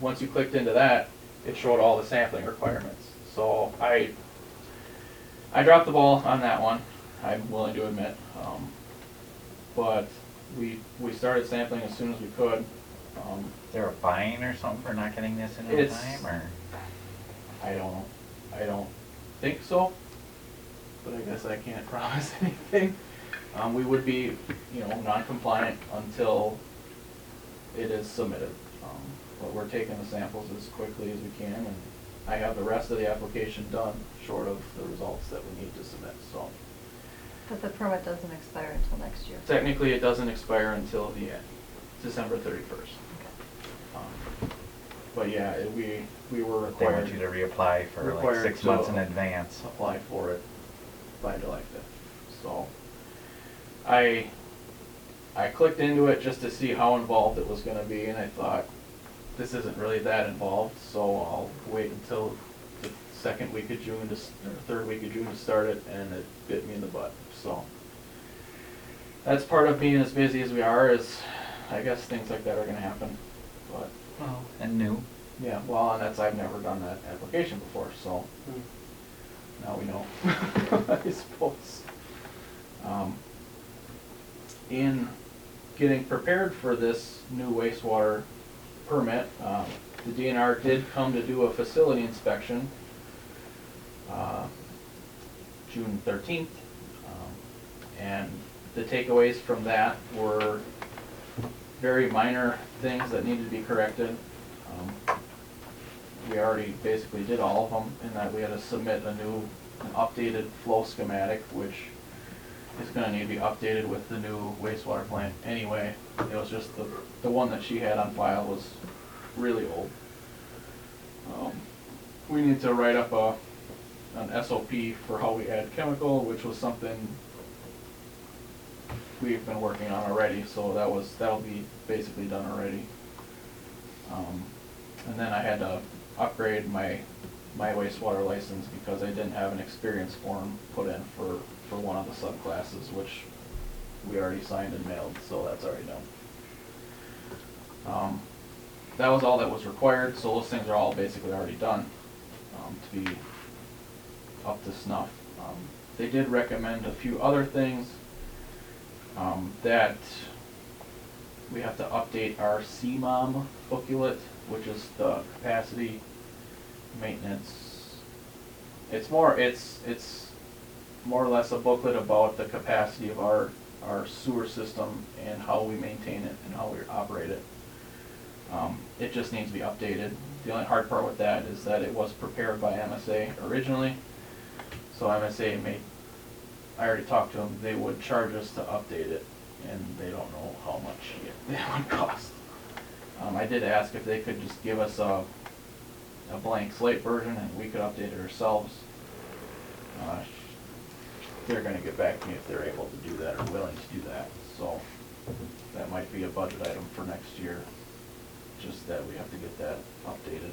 Once you clicked into that, it showed all the sampling requirements. So I dropped the ball on that one, I'm willing to admit. But we started sampling as soon as we could. Is there a fine or something for not getting this in on It's- time, or? I don't think so, but I guess I can't promise anything. We would be, non-compliant until it is submitted. But we're taking the samples as quickly as we can, and I have the rest of the application done, short of the results that we need to submit, so. But the permit doesn't expire until next year. Technically, it doesn't expire until the December 31st. But yeah, we were They want required you to reapply for like required 6 to months in advance. apply for it by July 5th. So I clicked into it just to see how involved it was going to be, and I thought, this isn't really that involved, so I'll wait until the second week of June, or third week of June to start it, and it bit me in the butt. So that's part of being as busy as we are, is I guess things like that are going to happen. But And new. yeah, well, and I've never done that application before, so now we know, I suppose. In getting prepared for this new wastewater permit, the DNR did come to do a facility inspection June 13th, and the takeaways from that were very minor things that needed to be corrected. We already basically did all of them, in that we had to submit an updated flow schematic, which is going to need to be updated with the new wastewater plant anyway. It was just the one that she had on file was really old. We need to write up an SOP for how we add chemical, which was something we've been working on already, so that'll be basically done already. And then I had to upgrade my wastewater license because I didn't have an experience form put in for one of the subclasses, which we already signed and mailed, so that's already done. That was all that was required, so those things are all basically already done to be up to snuff. They did recommend a few other things that we have to update our CMOM booklet, which is the capacity maintenance. It's more or less a booklet about the capacity of our sewer system and how we maintain it and how we operate it. It just needs to be updated. The only hard part with that is that it was prepared by MSA originally. So MSA I already talked to them, they would charge us to update it, and they don't know how much it would cost. I did ask if they could just give us a blank slate version and we could update it ourselves. They're gonna get back to me if they're able to do that or willing to do that, so that might be a budget item for next year, just that we have to get that updated.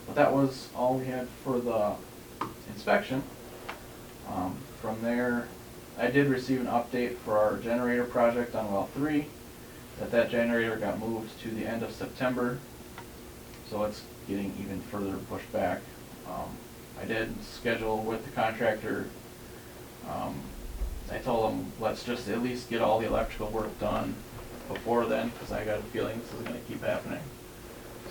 But that was all we had for the inspection. From there, I did receive an update for our generator project on well 3, that generator got moved to the end of September, so it's getting even further pushed back. I did schedule with the contractor. I told him, let's just at least get all the electrical work done before then, because I got a feeling this is going to keep happening.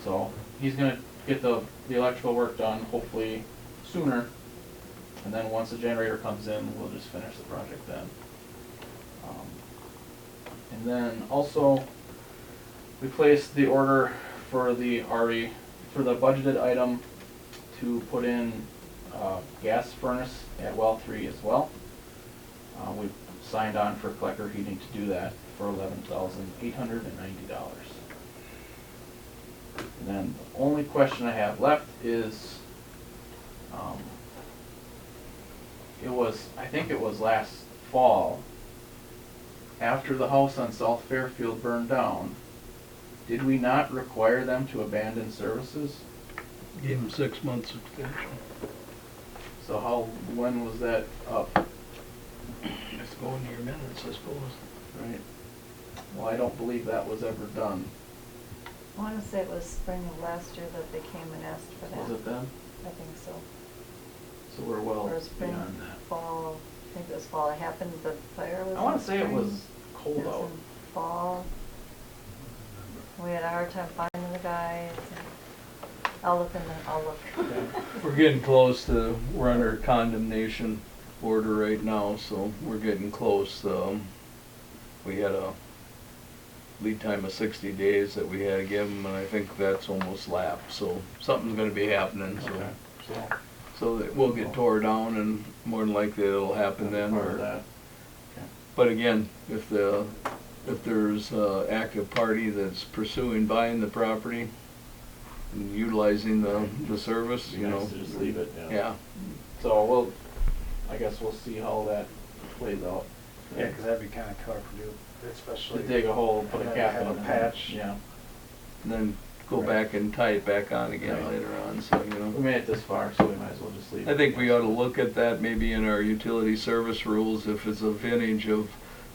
So he's going to get the electrical work done hopefully sooner, and then once the generator comes in, we'll just finish the project then. And then also, we placed the order for the budgeted item to put in gas furnace at well 3 as well. We've signed on for collector heating to do that for $11,890. And then the only question I have left is, I think it was last fall, after the house on South Fairfield burned down, did we not require them to abandon services? Gave them 6 months extension. So when was that up? Let's go into your minutes, I suppose. Right. Well, I don't believe that was ever done. I want to say it was spring of last year that they came and asked for that. Was it then? I think so. So we're well Or spring, beyond that. fall, I think it was fall. It happened, the fire was in I want to say it spring. was cold It was out. in fall. We had a hard time finding the guys. And I'll look. We're getting close to, we're under condemnation order right now, so we're getting close. We had a lead time of 60 days that we had to give them, and I think that's almost lapsed, so something's gonna be happening, Okay, so. so that we'll get tore down, and more than likely it'll happen then, Part of or, that. but again, if there's a active party that's pursuing buying the property and utilizing the service, you know. Nice to just leave it, Yeah, So I guess we'll see how that plays out. Yeah, because that'd be kind of counterproductive, To especially. dig a hole, put a have- cap have in. a and- patch. Yeah. and then go back and tie it back on again Right. later on, so, you know. We made it this far, so we might as well just leave it. I think we ought to look at that maybe in our utility service rules, if it's a vintage of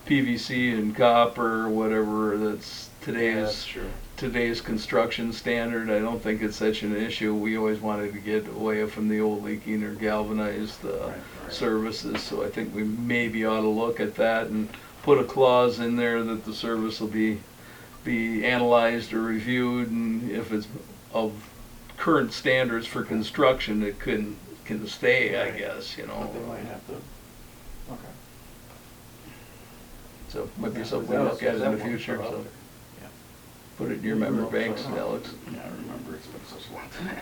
PVC and copper, or whatever, that's Yeah, that's today's, true. today's construction standard. I don't think it's such an issue. We always wanted to get away from the old leaking or galvanized, Right. services, so I think we maybe ought to look at that and put a clause in there that the service will be analyzed or reviewed, and if it's of current standards for construction, it can stay, I guess, you know. But they might have to, okay. So it might be Okay. something to look at in the future, so Yeah. put it in your memory banks, Alex. Yeah, I remember it's been such a long time.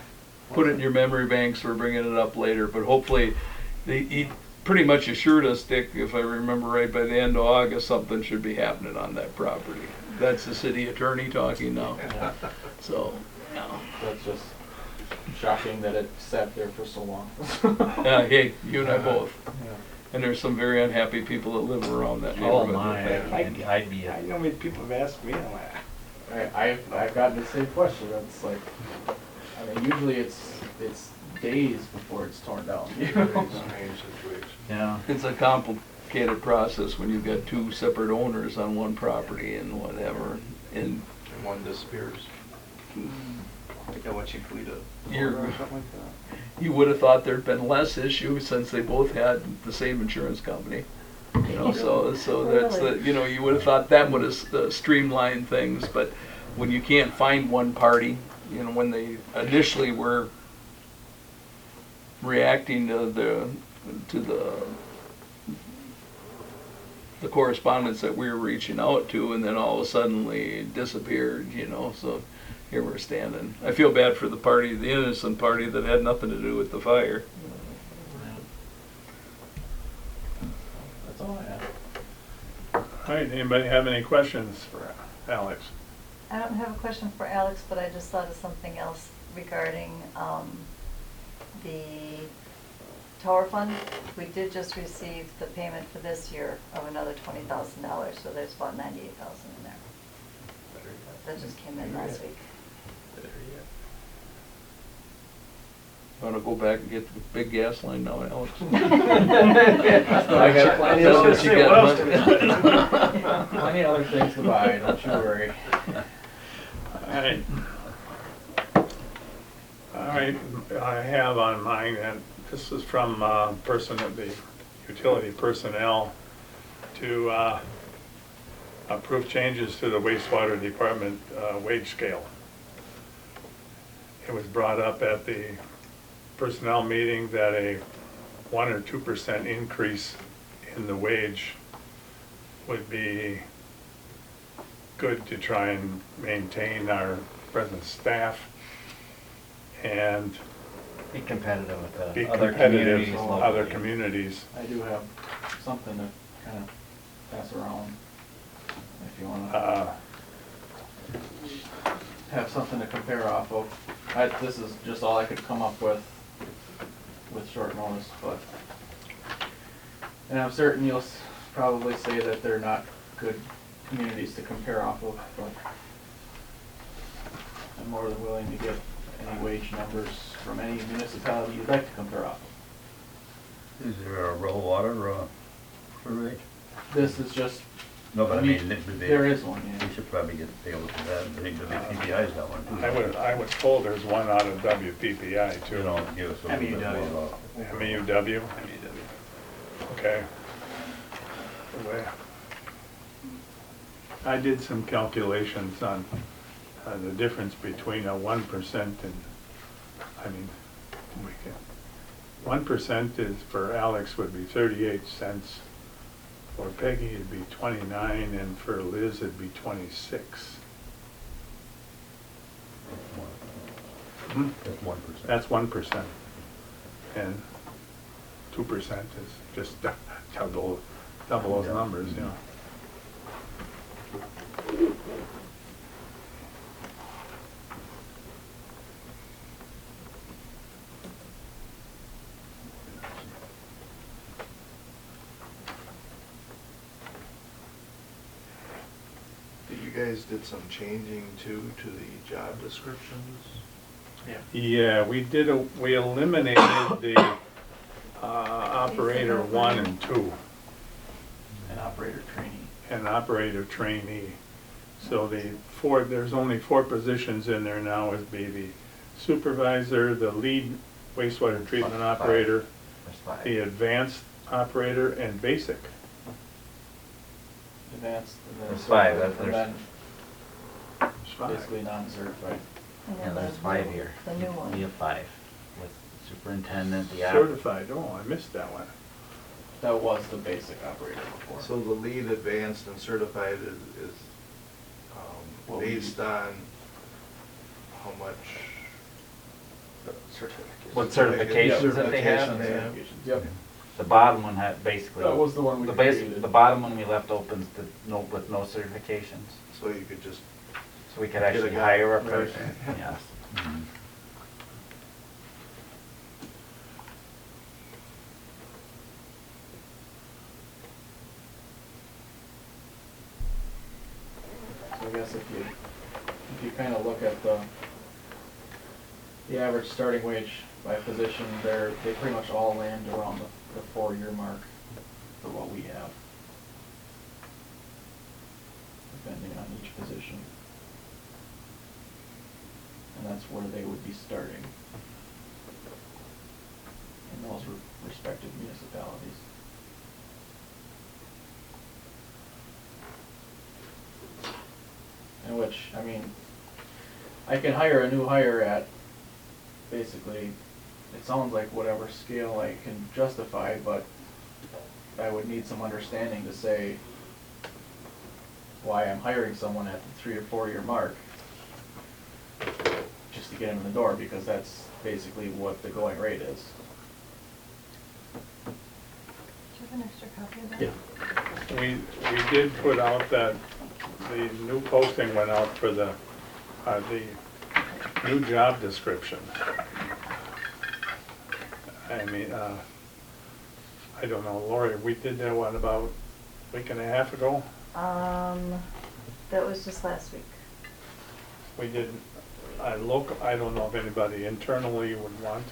Put it in your memory banks, we're bringing it up later, but hopefully, he pretty much assured us, Dick, if I remember right, by the end of August, something should be happening on that property. that's the city attorney talking now, Yeah. so, yeah. That's just shocking that it sat there for so long. Hey, you and I both. Yeah. And there's some very unhappy people that live around that Oh neighborhood. my, I'd be, I know how many people have asked me, I'm like, I've gotten the same question. It's like, I mean, usually it's days before it's torn down. You know? Strange situation. yeah. It's a complicated process when you've got two separate owners on one property and whatever, and And one disappears. yeah, what you fleet a You're- or something like that. you would have thought there'd been less issue since they both had the same insurance company. You know, so that's the, you know, you would have thought that would have streamlined things, but when you can't find one party, you know, when they initially were reacting to the correspondence that we were reaching out to, and then all of a sudden they disappeared, you know, so here we're standing. I feel bad for the party, the innocent party that had nothing to do with the fire. That's all I have. All right, anybody have any questions for Alex? I don't have a question for Alex, but I just thought of something else regarding the tower fund. We did just receive the payment for this year of another $20,000, so there's about $98,000 in there. That just came in last week. Wanna go back and get the big gas line now, Alex? I got plenty That's of what other you got, plenty of other things to buy, don't you worry. All right. All right, I have on mine, and this is from the utility personnel to approve changes to the wastewater department wage scale. It was brought up at the personnel meeting that a 1 or 2% increase in the wage would be good to try and maintain our present staff and Be competitive with be the other competitive communities with other locally. communities. I do have something to kind of pass around if you want to Uh, have something to compare off of. This is just all I could come up with short notice, but, and I'm certain you'll probably say that they're not good communities to compare off of, but I'm more than willing to get any wage numbers from any municipality you'd like to compare off of. Is there a raw water for rate? This is just, No, but I I mean, mean, it would be. there is one, yeah. We should probably get able to that. I think WPPI's got one too. I was told there's one out of WPPI You too. know, give us a little bit MEW. more. MEUW, okay. Well, I did some calculations on the difference between a 1% and, I mean, 1% is, for Alex would be 38 cents, for Peggy it'd be 29, and for Liz it'd be 26. Hmm? That's 1%. That's 1%. And 2% is just double those Yeah. numbers, you know. You guys did some changing too to the job descriptions? Yeah, we eliminated the operator 1 and 2, An operator trainee. and operator trainee. So there's only 4 positions in there now, would be the supervisor, the lead wastewater treatment Five. operator, There's 5. the advanced operator, and basic. Advanced, and then There's 5, certified, and there's- then There's 5. basically non-certified. And Yeah, then there's the 5 new- here. The new We one. have 5, with superintendent, the Certified, oh, I missed that one. That was the basic operator before. So the lead advanced and certified is Well, based on how much? Certificate. What certifications that they have? Certifications, Yep. The bottom one had basically. That was the one we the created. The bottom one we left open with no certifications, So you could just, so we could Get a actually guy, hire a right. person, yes. Mhm. So I guess if you kind of look at the average starting wage by position, they pretty much all land around the 4-year mark for what we have, depending on each position. And that's where they would be starting in those respective municipalities. In which, I mean, I can hire a new hire at basically, it sounds like whatever scale I can justify, but I would need some understanding to say why I'm hiring someone at the 3 or 4 year mark, just to get them in the door, because that's basically what the going rate is. Do you have an extra copy of that? Yeah. We did put out that, the new posting went out for the new job description. I mean, I don't know, Lori, we did that, what, about a week and a half ago? That was just last week. We did, I don't know if anybody internally would want.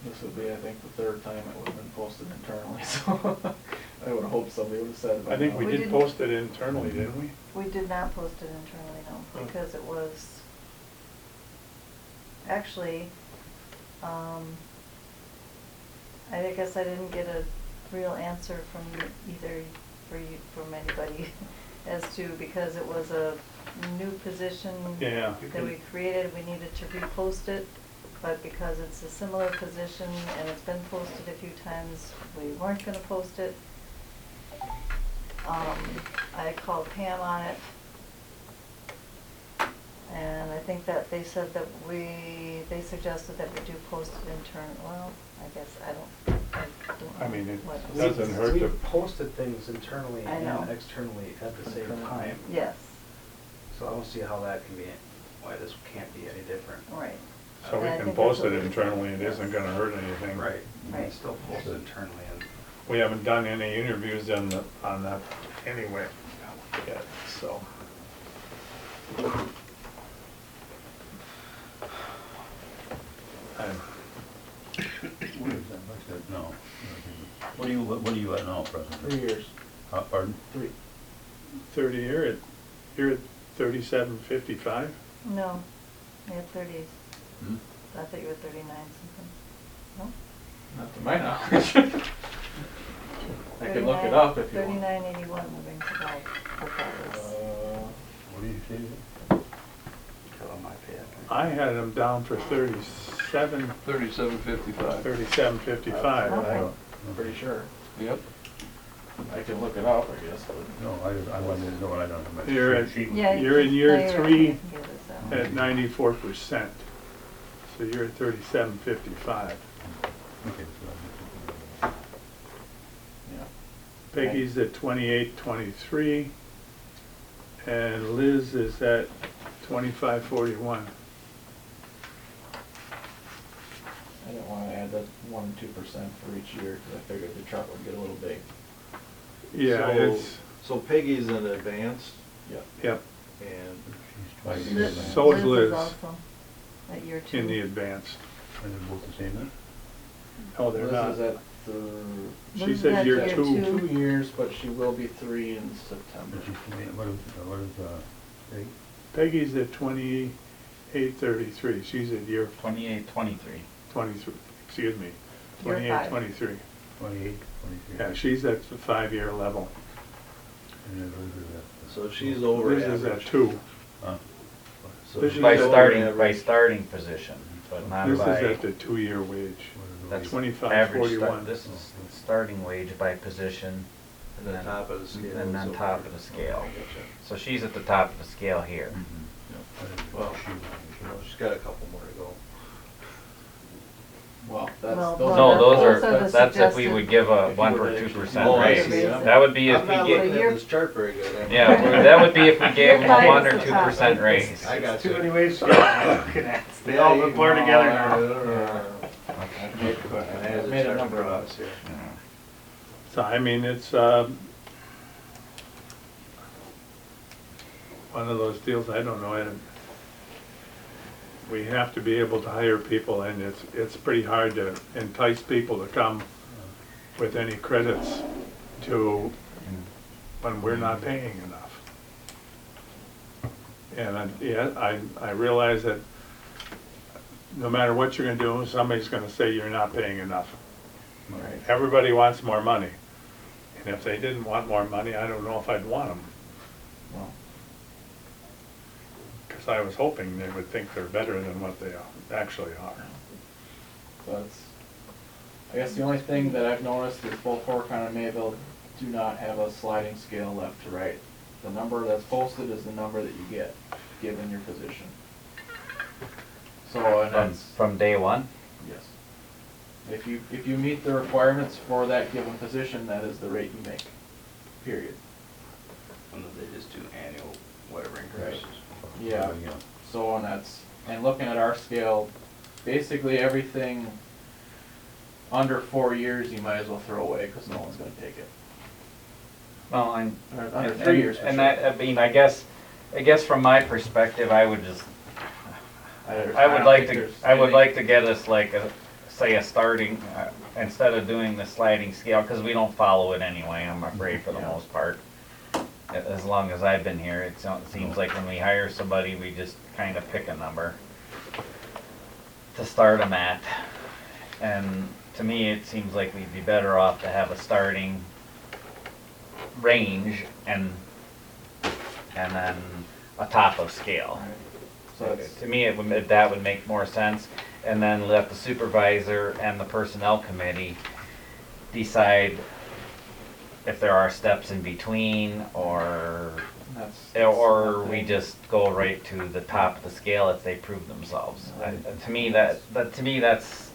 This would be, I think, the 3rd time it would have been posted internally, so I would hope somebody would have said it by I think now. we We did didn't- post it internally, didn't we? We did not post it internally, no, Oh. because it was, actually, I guess I didn't get a real answer from either, from anybody as to, because it was a new position Yeah. that we created, we needed to repost it, but because it's a similar position and it's been posted a few times, we weren't gonna post it. I called Pam on it, and I think that they said that they suggested that we do post it intern, well, I guess, I don't I mean, it what- doesn't hurt to, We posted things internally I know. and externally at the same time, Yes, so I don't see how that can be, why this can't be any different. right. so we And I can think post that's it what we internally, did. it isn't gonna hurt anything. Right, you can Right. still post it internally and. We haven't done any interviews on that anyway yet, so. I'm- What is that, what's that, no. What are you at now, President? 3 years. Pardon? 3. 30, you're at 37.55? No, we had 30s. Hmm? I thought you were 39 something. No? Not to my knowledge. I can look it up if you want. 39.81 moving to golf, what that is. What do you say? Fill out my pay. I had them down for 37, 37.55. 37.55. Okay. I'm pretty sure. Yep. I can look it up, I guess, but. No, I wasn't, no, I don't have my You're at- sheet. Yeah, You're in year no, you're right, 3 I can give this out. at 94%. So you're at 37.55. Okay, so Yeah. Peggy's at 28.23, and Liz is at 25.41. I didn't want to add that 1 and 2% for each year, because I figured the truck would get a little big. Yeah, So- it's, So Peggy's in advanced Yep. yep, and she's twice Liz- as So is Liz Liz. also at year 2. in the advanced. Are they both the same then? Oh, they're Liz not. is at She Liz is said at year year 2. 2 years, but she will be 3 in September. But what is, Peg? Peggy's at 28.33. She's at year 28, 23. 23, excuse me, Year 28, five. 23. 28, 23? Yeah, she's at the 5-year level. And then Liz is so she's over Liz is at average. 2. Huh? So Liz she's is By over starting, average. position, but not This is by. at the 2-year wage. That's 25.41. This is the starting wage by position. And the top of the scale. And is on over. top of the scale. Okay, gotcha. So she's at the top of the scale here. Mhm. Well, she's got a couple more to go. Well, that's, Well, those No, are. those are, the that's if we suggested- would give a If you 1 were or to 2% actually- raise. see. That would be if I'm we not gave, looking you're- at this chart very good. yeah, that would be if we gave them a You're 1 or fine at the top. 2% raise. I got Too you. many ways to get it. Looking at. They all look blurred together now. I've made, I've made a number of us here. So, I mean, it's, one of those deals, I don't know, and we have to be able to hire people, and it's pretty hard to entice people to come with any credits to, when we're not paying enough. And I realize that no matter what you're gonna do, somebody's gonna say you're not paying enough. Right. Everybody wants more money. And if they didn't want more money, I don't know if I'd want them. Well, Because I was hoping they would think they're better than what they actually are. that's, I guess the only thing that I've noticed is both Horicon and Mayville do not have a sliding scale left to right. The number that's posted is the number that you get, given your position. So, and that's, From day one? yes. If you meet the requirements for that given position, that is the rate you make, period. And then they just do annual, whatever increases. Yeah, so, and looking at our scale, basically everything under 4 years, you might as well throw away, because no one's gonna take it. Well, I'm. Or under 3 years, for And sure. that, I mean, I guess from my perspective, I would just, I would don't like think to, there's I would anything- like to get us like a, say a starting, instead of doing the sliding scale, because we don't follow it anyway, I'm afraid for the Yeah. most part. As long as I've been here, it seems like when we hire somebody, we just kind of pick a number to start them at. And to me, it seems like we'd be better off to have a starting range and then a top of scale. Right. So it's, To me, that would make more sense, and then let the supervisor and the personnel committee decide if there are steps in between, or we just go right to the top of the scale if they prove themselves. To me, that's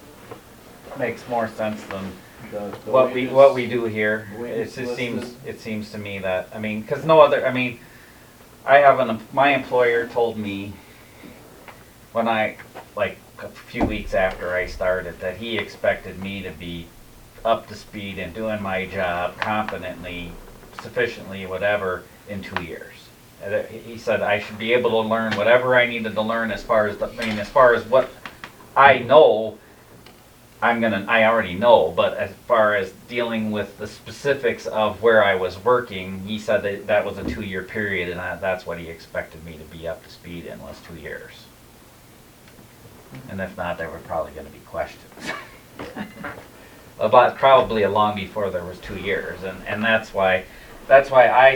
makes more sense than the what wages- we do here. the It wages just seems, listed. it seems to me that, I mean, because no other, I mean, I have my employer told me when like a few weeks after I started, that he expected me to be up to speed and doing my job competently, sufficiently, whatever, in 2 years. And he said I should be able to learn whatever I needed to learn as far as as far as what I know, I already know, but as far as dealing with the specifics of where I was working, he said that was a 2-year period, and that's what he expected me to be up to speed in, was 2 years. And if not, there were probably gonna be questions. About probably long before there was 2 years, and that's why I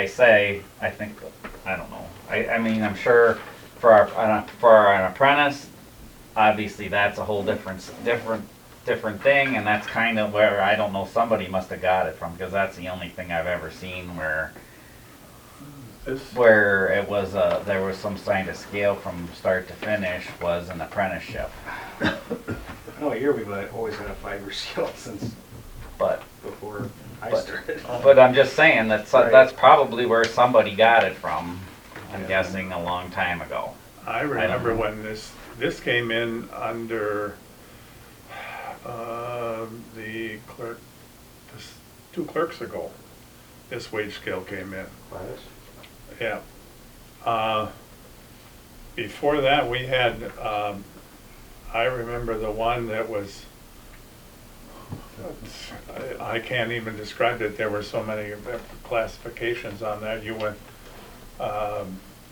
say, I think, I don't know. I mean, I'm sure for an apprentice, obviously that's a whole different thing, and that's kind of where, I don't know, somebody must have got it from, because that's the only thing I've ever seen where it was, there was some kind of scale from start to finish was an apprenticeship. I know here we've always had a 5-year scale since But, before I But- started. but I'm just saying, that's Right. probably where somebody got it from, I'm Yeah. guessing a long time ago. I remember know. when this came in under the clerk, 2 clerks ago, this wage scale came in. Yeah. Before that, we had, I remember the one that was, I can't even describe it, there were so many classifications on that. You went,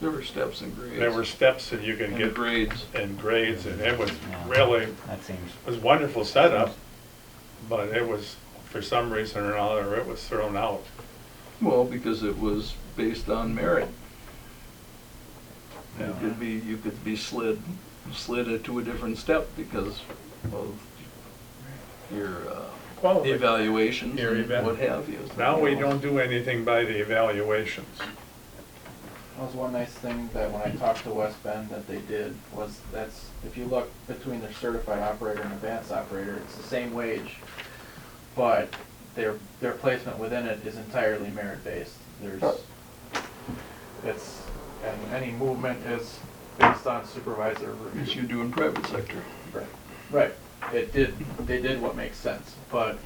There were steps and grades. there were steps that you could And get grades. in grades, and it was Yeah. really, That seems, it was a wonderful setup, but it was, for some reason or another, it was thrown out. Well, because it was based on merit. Yeah. You could be slid into a different step because of your Quality. evaluations Your and what have you. Now we don't do anything by the evaluations. That was one nice thing that when I talked to West Bend that they did was that's, if you look between their certified operator and advanced operator, it's the same wage, but their placement within it is entirely merit-based. And any movement is based on supervisor review. As you do in private sector. Right. They did what makes sense, but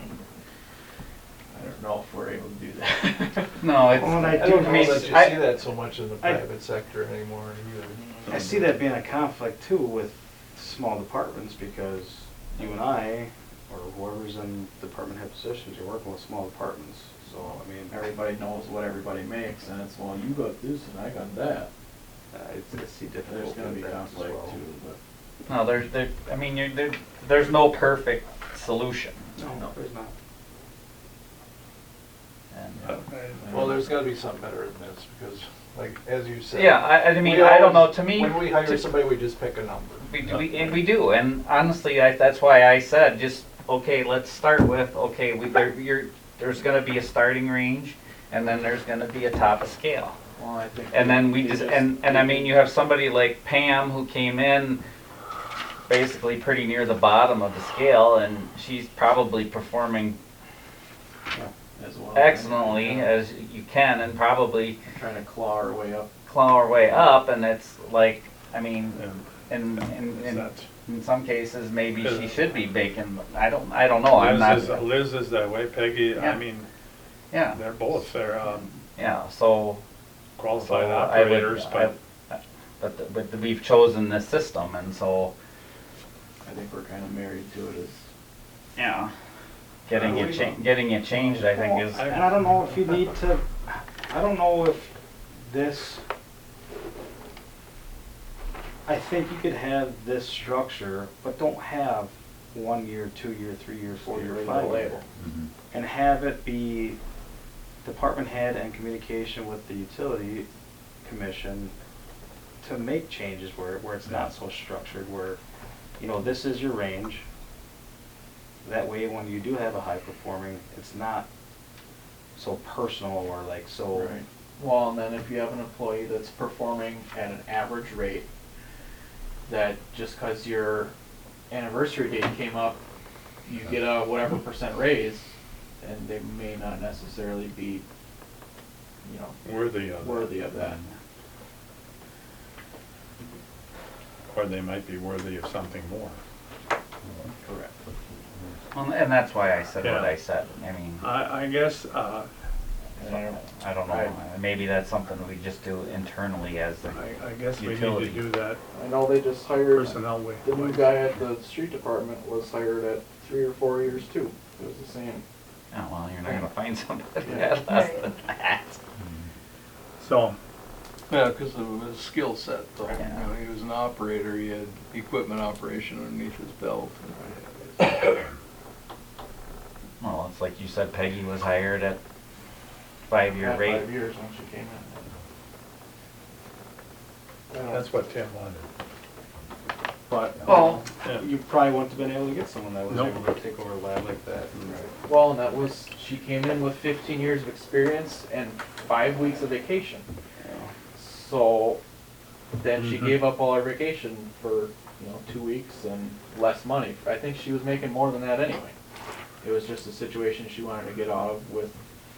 I don't know if we're able to do that. No, it's, Well, and I I do don't know know that that you I- see that so much in the private sector anymore either. I see that being a conflict too with small departments, because you and I, or whoever's in department head positions, you're working with small departments. So, I mean, Everybody knows what everybody makes, and it's, well, you got this and I got that. it's the difficulty. There's gonna be with that as conflict well. too, but. no, I mean, there's no perfect solution. No, there's not. And, Well, there's gotta be something better than this, because, like, as you said. yeah, I mean, we I don't know, always- to me. When we hire to- somebody, we just pick a number. and we do, and honestly, that's why I said, just, okay, let's start with, okay, there's gonna be a starting range, and then there's gonna be a top of scale. Well, I think. And then we they just, and I mean, you have somebody like Pam who came in basically pretty near the bottom of the scale, and she's probably performing As well. excellently as you can, and probably Trying to claw our way up. claw her way up, and it's like, I mean, And in that's- in some cases, maybe she should be baking, I don't know, I'm not, Liz is that way, Peggy, I Yeah. mean, yeah, they're both, they're yeah, so. qualified So I would- operators, but But we've chosen this system, and so, I think we're kind of married to it as. yeah, getting it changed, I think is. And I don't know if you need to, I don't know if this, I think you could have this structure, but don't have 1 year, 2 year, 3 year, 4 year, 5 year. label. And have it be department head and communication with the utility commission to make changes where it's not so structured, where, you know, this is your range. That way, when you do have a high performing, it's not so personal or like so. Right. Well, and then if you have an employee that's performing at an average rate, that just because your anniversary date came up, you get a whatever percent raise, and they may not necessarily be, you know, worthy of it. worthy of that. Or they might be worthy of something more. Correct. Well, and that's why I said what Yeah. I said, I mean, I guess, And I don't know, I- maybe that's something we just do internally as the, I guess we need to Utility. do that I know they just hired, personnel way. the new guy at the street department was hired at 3 or 4 years too. It was the same. oh, well, you're not gonna find somebody Yeah. that less Right. than that. So, Yeah, because of his skill set, though. Yeah. You know, he was an operator, he had equipment operation underneath his belt. Well, it's like you said, Peggy was hired at 5-year Had rate. 5 years when she came in. that's what Tim wanted. But Well, Yeah. you probably wouldn't have been able to get someone that was Nope. able to take over a lab like that. Well, and that was, she came in with 15 years of experience and 5 weeks of vacation. So then she Mhm. gave up all her vacation for, 2 weeks and less money. I think she was making more than that anyway. It was just a situation she wanted to get out of with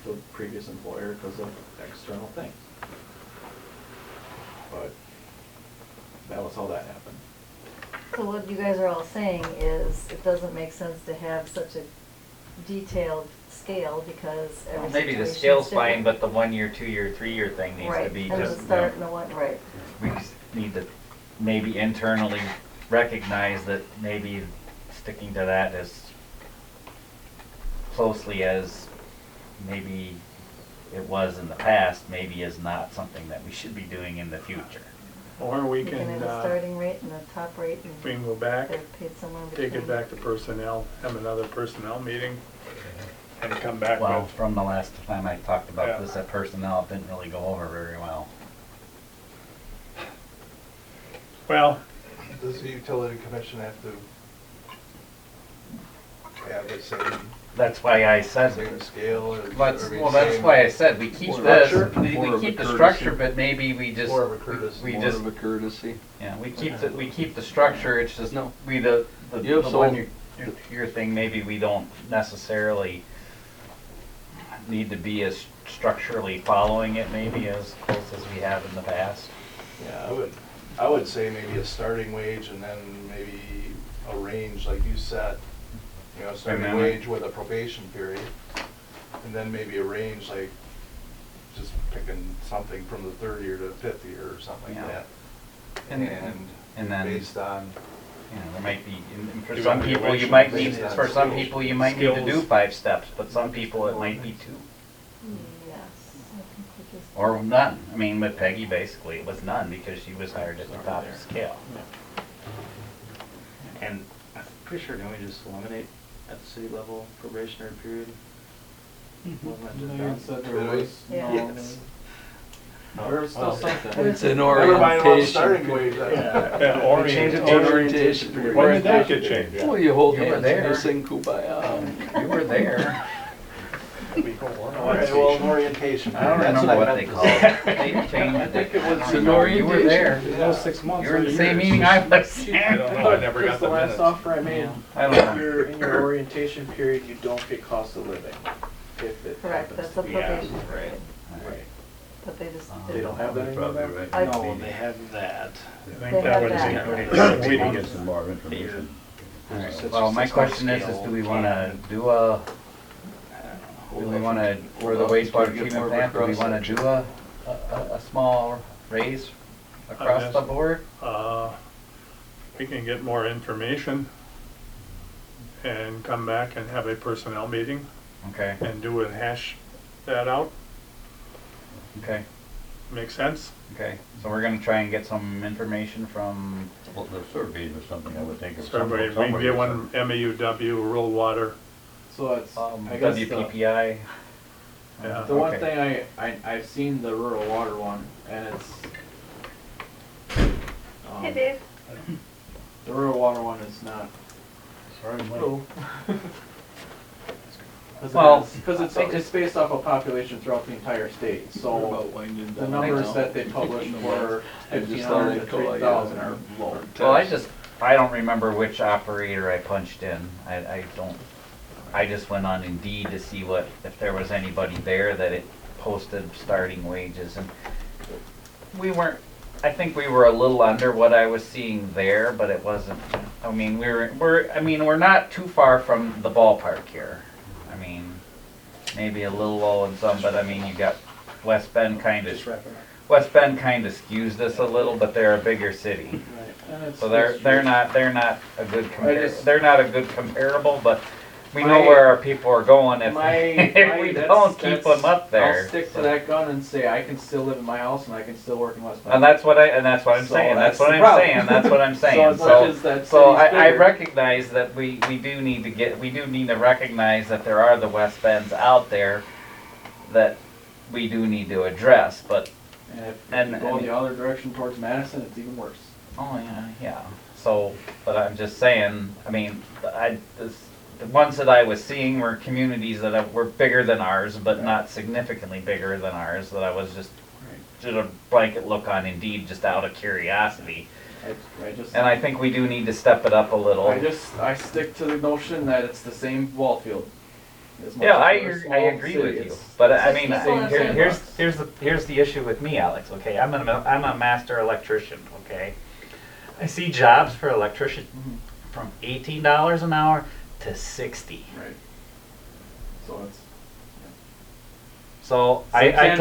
the previous employer because of external things. But that was how that happened. So what you guys are all saying is it doesn't make sense to have such a detailed scale because every maybe the situation's scale's fine, different. but the 1 year, 2 year, 3 year thing needs to Right, be and the just, start and the one, right. we just need to maybe internally recognize that maybe sticking to that as closely as maybe it was in the past, maybe is not something that we should be doing in the future. Or we You can can, have a starting rate and a top rate we and can go back, they're paid somewhere in between. take it back to personnel, have another personnel meeting, and come back Well, with, from the last time I talked Yeah. about this at personnel, it didn't really go over very well. well, Does the utility commission have to have the same that's why I said, Is there a scale or? that's, are we well, that's saying why I said, we keep More this, structure? we More of keep a the structure, courtesy. but maybe we just, More of a courtesy. we More just, of a courtesy. yeah, we keep the structure, it's just, No. we, the You have one, some- your thing, maybe we don't necessarily need to be as structurally following it maybe as close as we have in the past. Yeah, I would say maybe a starting wage and then maybe a range like you set, you know, starting then- wage with a probation period. And then maybe a range like just picking something from the third year to the fifth year or something like Yeah. that. And then, Based on, you know, there might be, and for You some want people, you evaluation might need, based on for some skills. people, you might need to do Skills. 5 steps, but some people it might be 2. Yes, I think we just. Or none. I mean, with Peggy, basically, it was none because she was hired at the top of the scale. And I'm pretty sure, don't we just eliminate at the city level probationary period? Wasn't that just No, done? you said Did there we? was, Yeah. no, Yes. there was still something. It's an never mind about orientation. starting wage. Yeah, Change it to orientation. Orientation period. When did that get changed? Well, you hold You were hands and there. you sing Kumbaya. You were there. All right, well, an orientation. I don't period. That's remember I what they meant called to it. They changed it. I think it was I don't an remember. You were there. orientation. Yeah. 6 months. You were in the or same years. meeting I was I there. don't know, I never got The the last minutes. offer I made, I don't know. in your orientation period, you don't get cost of living. If it Correct, happens that's to a be probation after. period, Right. but they just They didn't. don't have that You're probably anymore? right. I- No, they have that. I They think that have was that. the We meeting. can get some more information. Well, my question is do we wanna do a, do we wanna, for the wastewater treatment plant, do we wanna do a small raise across guess. the board? We can get more information and come back and have a personnel meeting Okay, and do and hash that out. okay, Make sense? okay. So we're gonna try and get some information from, Well, the surveys or something, I would think of So everybody, we can get one MEUW, rural water. So it's, I guess WPPI. Yeah. the one Okay. thing I've seen the rural water one, and it's. Hey, Dave. The rural water one is not. Sorry, Mike. Well, Because it's based off of population throughout the entire state, We're so about winding the down numbers now. that they published were I just 1,500 to thought I'd call you 3,000 are low. test. I don't remember which operator I punched in. I don't, I just went on Indeed to see what, if there was anybody there that it posted starting wages, and we weren't, I think we were a little under what I was seeing there, but it wasn't, I mean, we're not too far from the ballpark here. I mean, maybe a little low in some, but I mean, you got West Bend kind of, Just wrapping up. West Bend kind of skews this a little, but they're a bigger city. Right, and it's- So they're it's- not a good just- they're not a good comparable, but we know My- where our people are going if, if we that's- don't keep that's- them up there. I'll stick to that gun and say I can still live in my house and I can still work in West Bend. And that's what I'm So saying. That's that's what the I'm problem. saying. That's what I'm So saying. as much as that So city's I bigger- recognize that we do need to recognize that there are the West Bends out there that we do need to address, but And if and- you go and- the other direction towards Madison, it's even worse. oh yeah. So, but I'm just saying, I mean, the ones that I was seeing were communities that were bigger than ours, but not significantly bigger than ours, that I was just did a blanket look on Indeed just out of curiosity. I just, And I think we do need to step it up a little. I stick to the notion that it's the same ball field. As much Yeah, as we're a small agree city, with you. it's- But I mean, People have said here's the issue with me, Alex. Okay, I'm a master electrician. Okay, I see jobs for electrician from $18 an hour to 60. Right. So it's. So So I $10.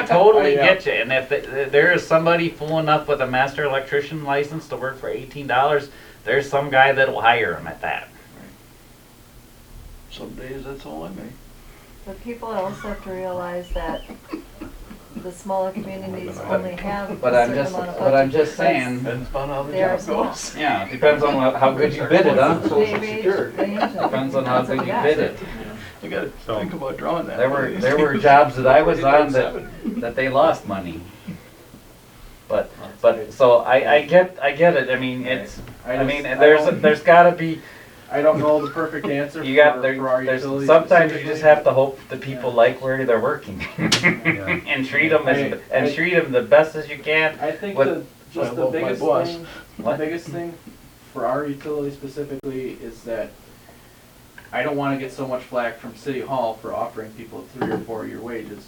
totally Yeah. get you. And if there is somebody fooling up with a master electrician license to work for $18, there's some guy that'll hire him at that. Some days that's all I make. But people also have to realize that the smaller communities only have a But I'm certain just amount of budget. but I'm just because saying. Depends upon how the They are job small. goes. Yeah, it depends on how good you bid it, huh? They range- Depends on how depends good you the bid guy. it. You gotta So- think about drawing that. There were jobs that I was on that they lost money. But so I get it. I mean, it's I mean there's gotta be I don't know the perfect answer You got, for our there's, utilities. sometimes you just specifically. have to hope that people Yeah. like where they're working. And treat them the best as you can. I think What- the, just I the love my biggest boss. thing, What? the biggest thing for our utility specifically is that I don't wanna get so much flack from City Hall for offering people 3 or 4 year wages.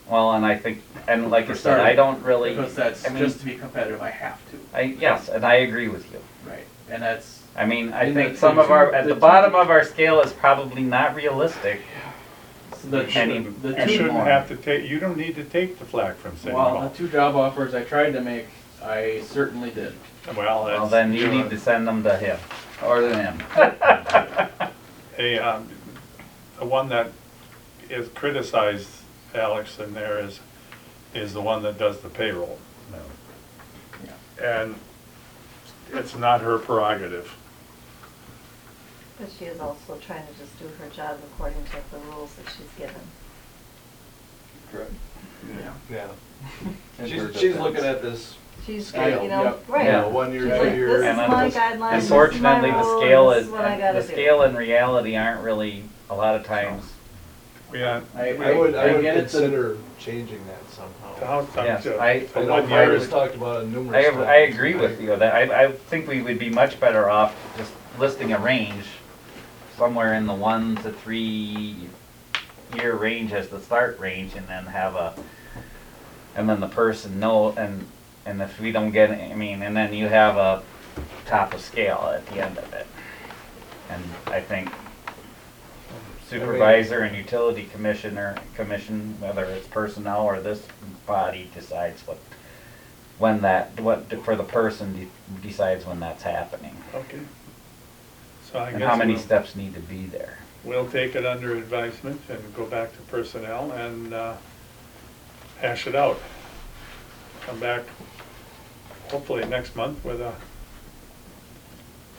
Well, and I think, and like I For said, I starting, don't really, Because that's, I mean- just to be competitive, I have to. yes, and I agree with you. Right. And that's, I mean, I And think the some of our, two- at the the two- bottom of our scale is probably not realistic. the, Any- the You any two, shouldn't more. have to take, you don't need to take the flack from City well, the Hall. 2 job offers I tried to make, I certainly did. Well, Well, that's. then you need to send them to him, or to him. The one that is criticized, Alex, in there is the one that does the payroll. And it's not her prerogative. But she is also trying to just do her job according to the rules that she's given. Correct. Yeah. And her She's defense. looking at this, She's, Scale, you know, yep. right. Yeah. 1 year, She's 2 like, years. this is And my unfor- guidelines, this is my Unfortunately, the rule, scale and this is, is what I the gotta do. scale and reality aren't really, a lot of times, Yeah. I would I get it, consider changing that somehow. Yes, I I know Mike talked about it numerous times. I agree with you, that I think we would be much better off just listing a range, somewhere in the 1 to 3 year range as the start range, and then have and then the person know, and if we don't get, I mean, and then you have a top of scale at the end of it. And I think supervisor and utility commission, whether it's personnel or this body decides for the person decides when that's happening. Okay. So I And how many guess steps need to be there. we'll take it under advisement and go back to personnel and hash it out. Come back hopefully next month with a,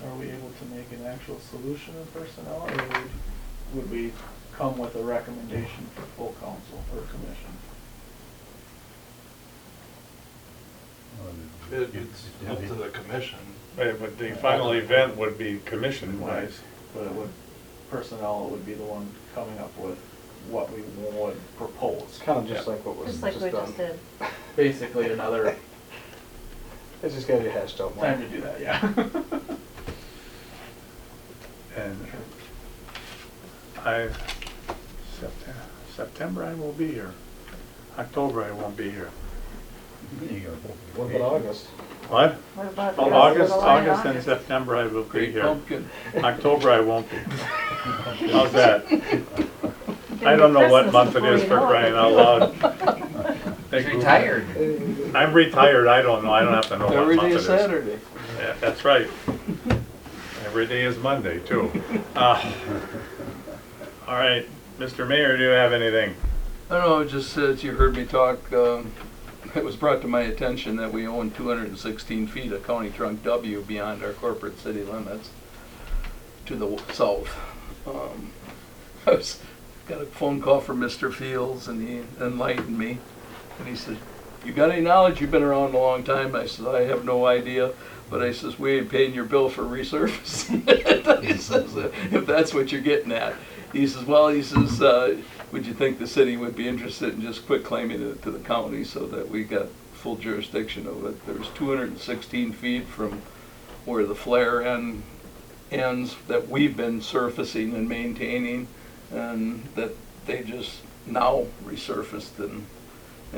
Are we able to make an actual solution in personnel, or would we come with a recommendation for full council or commission? It's up to the commission. but the final event would be commission-wise. But it would, personnel would be the one coming up with what we would propose. It's kind of just like what was Just like we done. just did. Basically another It's just gotta be hashed out more. time to do that, yeah. And September I will be here. October I won't be here. What about August? What? What about the Oh, rest of August, the line? August and September I will be Great here. pumpkin. October I won't be. How's that? It's I gonna don't be know what Christmas month it before is you for know it. crying out loud. He's retired. I'm retired, I don't know, I don't have to know what Every month day it is is. Saturday. Yeah, that's right. Every day is Monday, too. All right, Mr. Mayor, do you have anything? I don't know, just as you heard me talk, it was brought to my attention that we own 216 feet of County Trunk W beyond our corporate city limits to the south. I got a phone call from Mr. Fields, and he enlightened me. And he said, "You got any knowledge? You've been around a long time." I said, "I have no idea." But I says, "We ain't paying your bill for resurfacing." He says, "If that's what you're getting at." He says, "Well," he says, "would you think the city would be interested in just quit claiming it to the county so that we got full jurisdiction of it?" There's 216 feet from where the flare ends that we've been surfacing and maintaining, and that they just now resurfaced and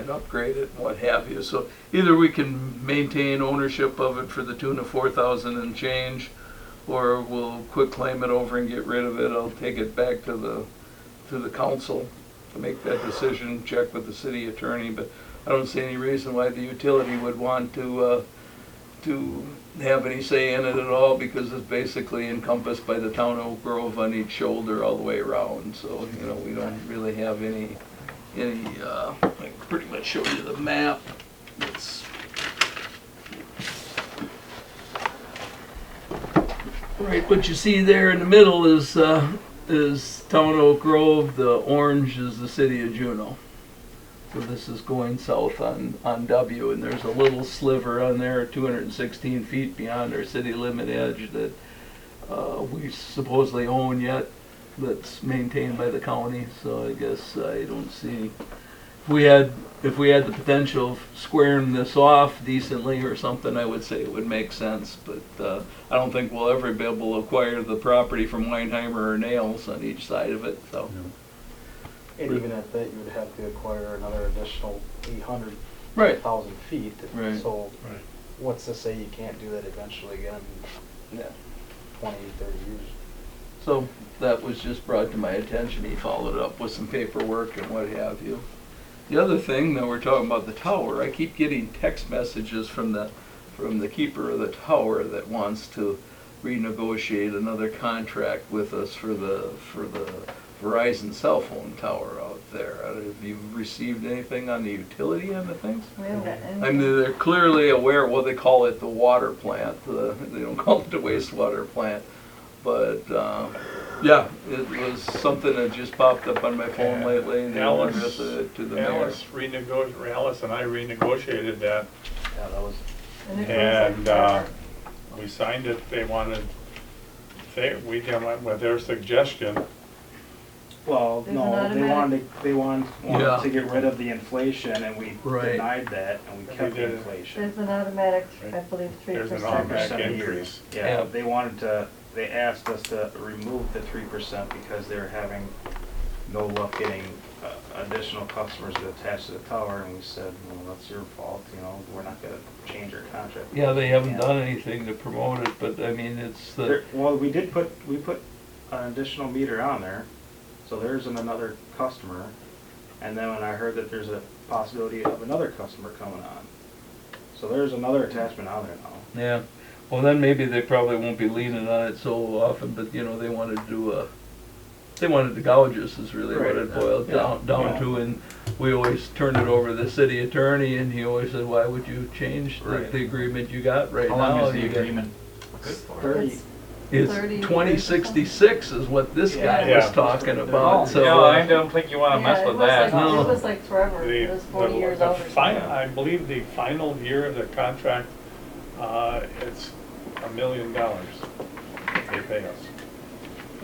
upgraded and what have you. So either we can maintain ownership of it for the tune of 4,000 and change, or we'll quit claim it over and get rid of it. I'll take it back to the council to make that decision, check with the city attorney, but I don't see any reason why the utility would want to have any say in it at all, because it's basically encompassed by the town of Oak Grove on each shoulder all the way around. So, you know, we don't really have any, I can pretty much show you the map. It's right, what you see there in the middle is town of Oak Grove. The orange is the city of Juneau. So this is going south on W, and there's a little sliver on there, 216 feet beyond our city limit edge, we supposedly own yet, that's maintained by the county, so I guess I don't see, if we had the potential of squaring this off decently or something, I would say it would make sense, but I don't think we'll ever be able to acquire the property from Weinheimer or Nails on each side of it, so. And even at that, you would have to acquire another additional 800,000 Right. feet. Right. So Right. what's to say you can't do that eventually again in Yeah. 20, 30 years? So that was just brought to my attention. He followed up with some paperwork and what have you. The other thing, though, we're talking about the tower. I keep getting text messages from the keeper of the tower that wants to renegotiate another contract with us for the Verizon cell phone tower out there. Have you received anything on the utility end of things? We haven't got I mean, anything. they're clearly aware, well, they call it the water plant, they don't call it the wastewater plant. But, yeah, it was something that just popped up on my phone lately, and they Alice- addressed it to the mayor. Alice and I renegotiated that, Yeah, that was, And it goes and, like that. we signed it, we went with their suggestion. Well, There's no, an they wanted Yeah. to get rid of the inflation, and we Right. denied that, and we kept did the it. inflation. There's an automatic, I believe, 3%. There's an automatic 3% a year. increase. Yeah. Yeah, they wanted to, they asked us to remove the 3% because they're having no luck getting additional customers to attach to the tower, and we said, well, that's your fault, you know, we're not gonna change our contract. Yeah, they haven't done anything to promote it, but I mean, it's the, Well, we put an additional meter on there, so there's another customer, and then when I heard that there's a possibility of another customer coming on. So there's another attachment on there now. yeah. Well, then maybe they probably won't be leaning on it so often, but you know, they wanted to do they wanted to gouge us is really what it boiled down Yeah. to, and we always turned it over to the city attorney, and he always said, why would you change Right. the agreement you got right now? How long is the You got- agreement good for? 30. It's 30 years or 2066 is what this guy Yeah. was talking Oh, about, so. no, I don't think you wanna mess Yeah, with it was that. like- No. It was like forever, it was 40 years out or something. I believe the final year of the contract, it's $1 million they pay us.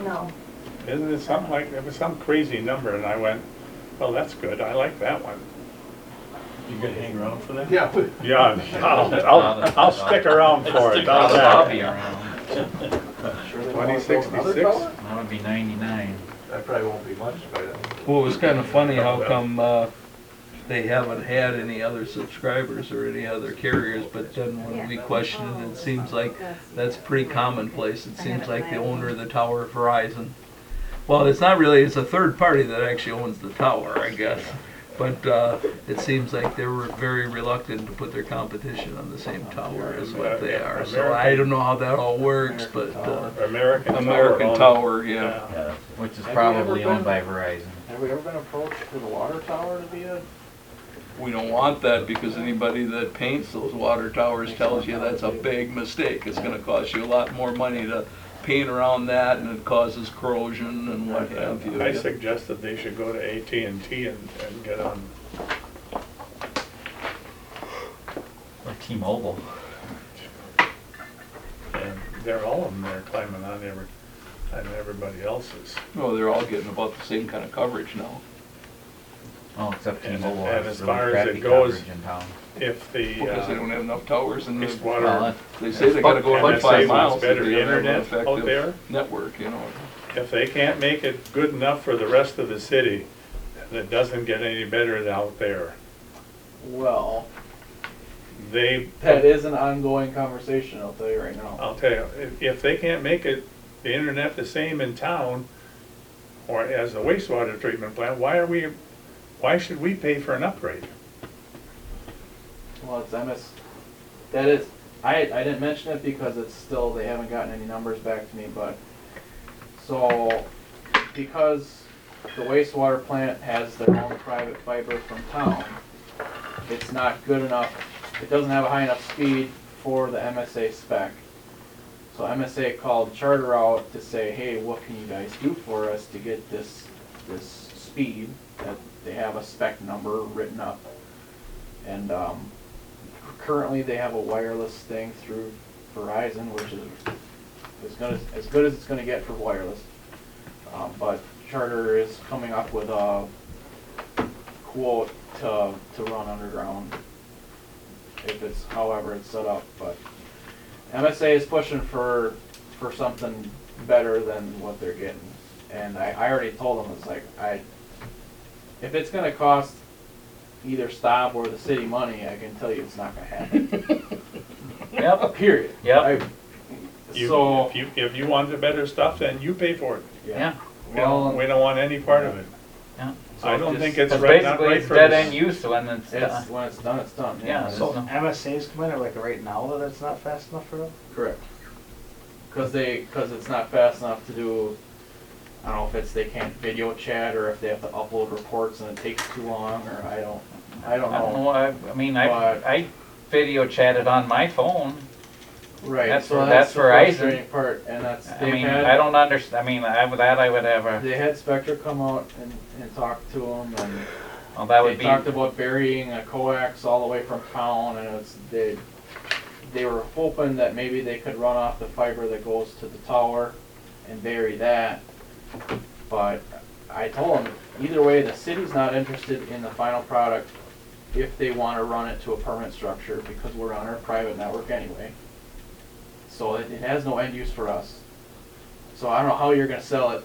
No. Isn't it something like, it was some crazy number, and I went, well, that's good, I like that one. You gonna hang around for that? Yeah, Yeah, I'll stick around for it, how's I'll be that? around. sure they wanna build another 2066? tower? That would be 99. That probably won't be much by then. Well, it was kind of funny how come they haven't had any other subscribers or any other carriers, but then when we questioned it, it seems like that's pretty commonplace. It seems like the owner of the tower, Verizon. Well, it's not really, it's a third party that actually owns the tower, I guess. But it seems like they were very reluctant to put their competition on the same tower as what they are. So I don't know how that all works, but American Tower. American owned- Tower, yeah. Yeah. Which is Have we probably ever owned by been- Verizon. Have we ever been approached for the water tower to be a? We don't want that because anybody that paints those water towers tells you that's a big mistake. It's gonna cost you a lot more money to paint around that, and it causes corrosion and what have you. I suggested they should go to AT&T and get on, Or T-Mobile. and they're all of them, they're climbing on everybody else's. Well, they're all getting about the same kind of coverage now. Oh, except And- T-Mobile and has as far really as it crappy goes- coverage in town. If the Because they don't have enough towers and wastewater, they say they gotta go And about they say 5 it's miles. better if they have an internet out effective there? Network, you know. if they can't make it good enough for the rest of the city, then it doesn't get any better than out there. Well, They, that is an ongoing conversation, I'll tell you right now. I'll tell you, if they can't make it, the internet the same in town, or as a wastewater treatment plant, why should we pay for an upgrade? Well, it's that is, I didn't mention it because it's still, they haven't gotten any numbers back to me, but, so, because the wastewater plant has their own private fiber from town, it's not good enough, it doesn't have a high enough speed for the MSA spec. So MSA called Charter out to say, hey, what can you guys do for us to get this speed? That they have a spec number written up. And currently they have a wireless thing through Verizon, which is as good as it's gonna get for wireless. But Charter is coming up with a quote to run underground, if it's, however it's set up, but MSA is pushing for something better than what they're getting. And I already told them, it's like, if it's gonna cost either Stop or the city money, I can tell you it's not gonna happen. Yep. Period. Yep. So, If you want the better stuff, then you pay for it. Yeah. We don't want any part of it. Yeah. I don't just- think it's Because right, not basically right it's for dead this. end use when it's done. when it's done, it's done. Yeah, So so- MSA's coming, or like right now that it's not fast enough for them? Correct. Cause it's not fast enough to do, I don't know if it's they can't video chat or if they have to upload reports and it takes too long, or I don't I don't know. know, I mean, But- I video chatted on my phone. Right, That's so where- that's that's the where I- frustrating part, and that's, I they've mean, had. I don't understand, I mean, I would have a, They had Spectre come out and talk to them, and well, that would they be, talked about burying a coax all the way from town, and they were hoping that maybe they could run off the fiber that goes to the tower and bury that. But I told them, either way, the city's not interested in the final product if they want to run it to a permanent structure, because we're on our private network anyway. So it has no end use for us. So I don't know how you're gonna sell it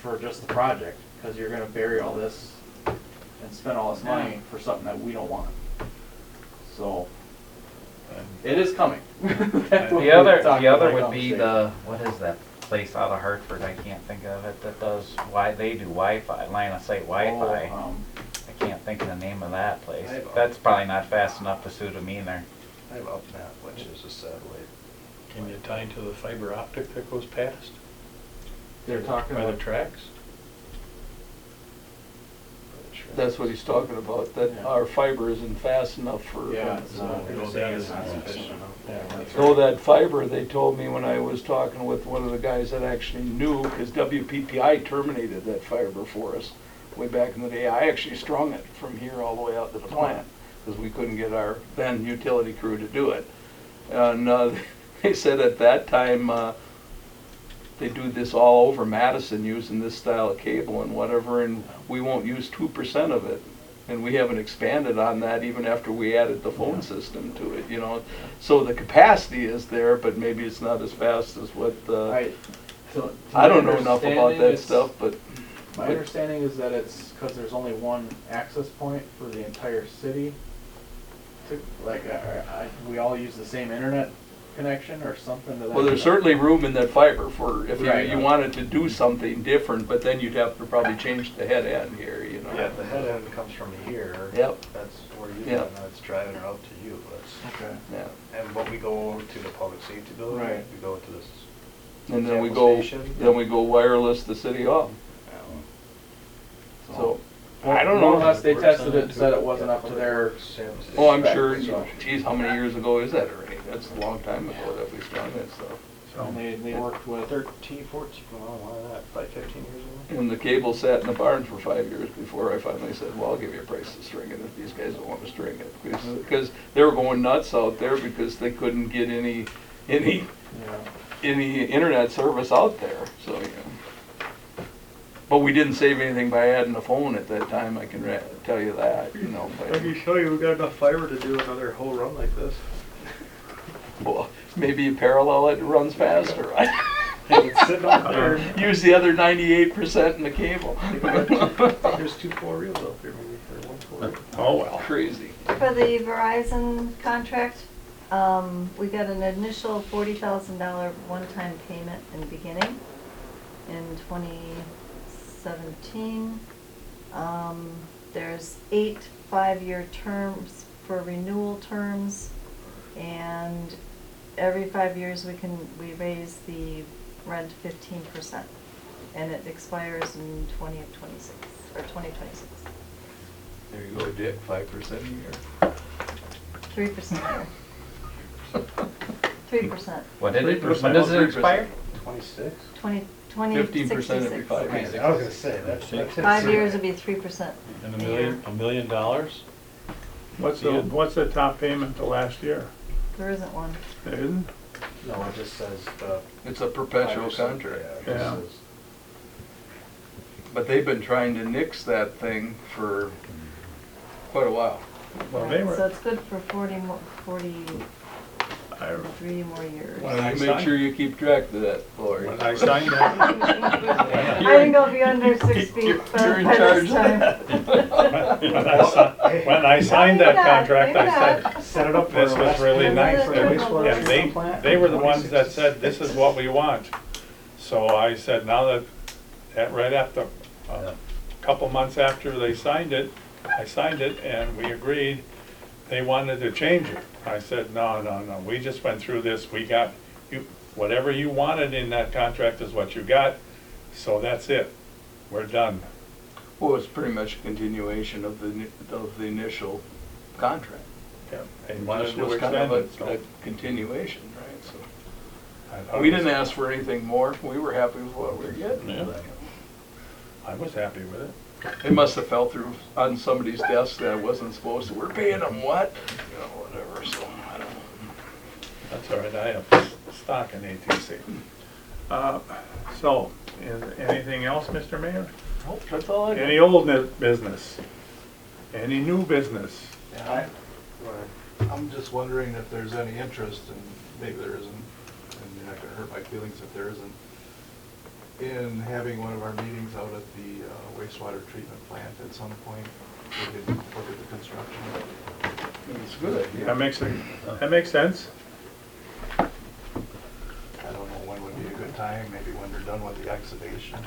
for just the project, because you're gonna bury all this and spend all this money for something that we don't want. So, it is coming. the other would be the, what is that place out of Hartford, I can't think of it, that does, they do Wi-Fi, line of sight Wi-Fi. I can't think of the name of that place. That's probably not fast enough to suit them either. I have UpNet, which is a satellite. Can you tie to the fiber optic that goes past? They're talking By the about, tracks? That's what he's talking about, that Yeah. our fiber isn't fast enough for. yeah, it's not, You know, they're that saying is it's not not sufficient enough. Yeah, that's So right. that fiber, they told me when I was talking with one of the guys that actually knew, because WPPI terminated that fiber for us way back in the day. I actually strung it from here all the way out to the plant, because we couldn't get our then utility crew to do it. And they said at that time, they do this all over Madison using this style of cable and whatever, and we won't use 2% of it. And we haven't expanded on that even after we added the phone system to it, you know. So the capacity is there, but maybe it's not as fast as what, I don't know enough about that stuff, but. My understanding is that it's because there's only one access point for the entire city. We all use the same internet connection or something to that. Well, there's certainly room in that fiber for, if Right. you wanted to do something different, but then you'd have to probably change the head end here, you know. Yeah, the head end comes from here. Yep. That's where you, Yep. and it's driving it out to you, that's. Okay. Yeah. And when we go over to the public safety building, Right. we go to this. And then we Sample go, station. then we go wireless to City Hall, so, I don't More or know. less, they tested it and said it wasn't up to their. Oh, I'm sure, So- geez, how many years ago is that already? That's a long time ago that we strung it, so. And they worked with. 13, 14, well, why that, probably 15 years ago? And the cable sat in the barn for 5 years before I finally said, well, I'll give you a price to string it if these guys don't want to string it. Because they were going nuts out there because they couldn't get any internet service out there, so, you know. But we didn't save anything by adding a phone at that time, I can tell you that, you know. I can show you, we've got enough fiber to do another whole run like this. Well, maybe you parallel it, it runs faster. It's sitting out there. Use the other 98% in the cable. There's 2 4-reels out there maybe, or 1 4-reel. Oh, well. Crazy. For the Verizon contract, we got an initial $40,000 one-time payment in the beginning in 2017. There's 8 5-year terms for renewal terms, and every 5 years we raise the rent 15%, and it expires in 2026 or 2026. There you go, Dick, 5% a year. 3% here. 3%. What did it, 3%. when does it 3%. expire? 26? 15% every 5 I years. was gonna say, that's. 5 years would be 3%. And $1 million? What's the top payment the last year? There isn't one. There isn't? No, it just says the. It's a perpetual 5%, contract. yeah, it just Yeah. says- But they've been trying to nix that thing for quite a while. Well, they Right, so were, it's good for 43 I, more years. When I You signed- make sure you keep track of that, Lori. when I signed that, I think I'll be under 6 feet You're by in by charge this of time. when I signed that Maybe not, contract, maybe I said, not. Set it up for this the was last really payment nice. for the Yeah, wastewater Yeah, treatment plant. they were the ones that said, this is what we want. So I said, now that right after, a couple months after they signed it, I signed it and we agreed they wanted to change it. I said, no, we just went through this, we got, you, whatever you wanted in that contract is what you got, so that's it, we're done. Well, it's pretty much a continuation of the initial contract. Yeah, They It wanted just to was kind extend of it, so. a continuation, right? So I thought we it was- didn't ask for anything more. We were happy with what we were getting. Yeah. I was happy with it. It must have fell through on somebody's desk that wasn't supposed to. We're paying them what? You know, whatever, so I don't know. That's all right, I have stock in ATC. So, is anything else, Mr. Mayor? Nope, that's all I got. Any old business? Any new business? Yeah, I'm just wondering if there's any interest, and maybe there isn't, and you're not gonna hurt my feelings if there isn't, in having one of our meetings out at the wastewater treatment plant at some point. We could look at the construction. It's good. That makes sense. I don't know when would be a good time, maybe when they're done with the excavation.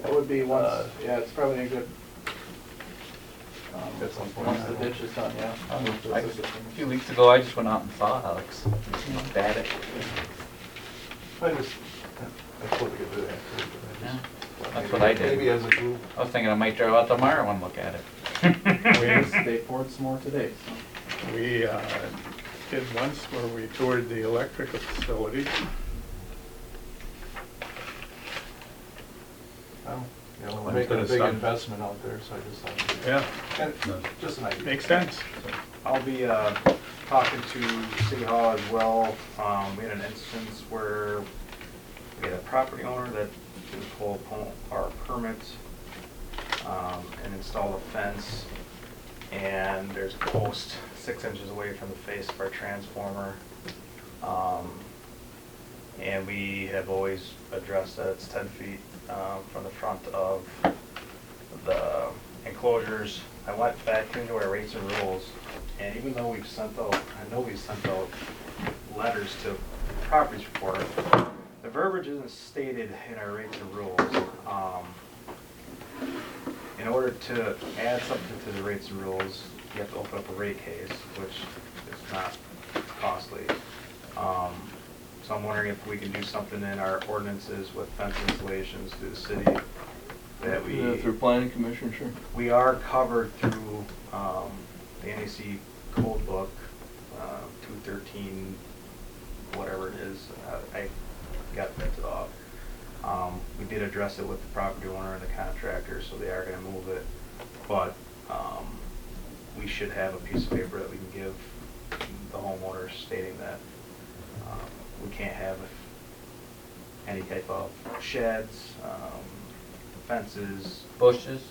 That would be once, yeah, it's probably a good, At some point. once the ditch is done, yeah. A few weeks ago, I just went out and saw Alex. Looked at it. I suppose we could do that too. But I just- That's what I did. Maybe as a group. I was thinking I might drive out tomorrow and look at it. They poured some more today, so. We did once where we toured the electrical facility. Well, you know, we're When's making a gonna big start? investment out there, so I just thought. Yeah, And just an idea. makes sense. I'll be talking to City Hall as well. We had an instance where we had a property owner that didn't pull our permits and install a fence. And there's a post 6 inches away from the face of our transformer. And we have always addressed that it's 10 feet from the front of the enclosures. I went back into our rates and rules, and even though we've sent out, I know we've sent out letters to properties report, the verbiage isn't stated in our rates and rules. In order to add something to the rates and rules, you have to open up a rate case, which is not costly. So I'm wondering if we can do something in our ordinances with fence installations through the city that we. Through planning commission, sure. We are covered through the NAC code book, 213, whatever it is. I got printed off. We did address it with the property owner and the contractor, so they are going to move it. But we should have a piece of paper that we can give the homeowner stating that we can't have any type of sheds, fences, Bushes.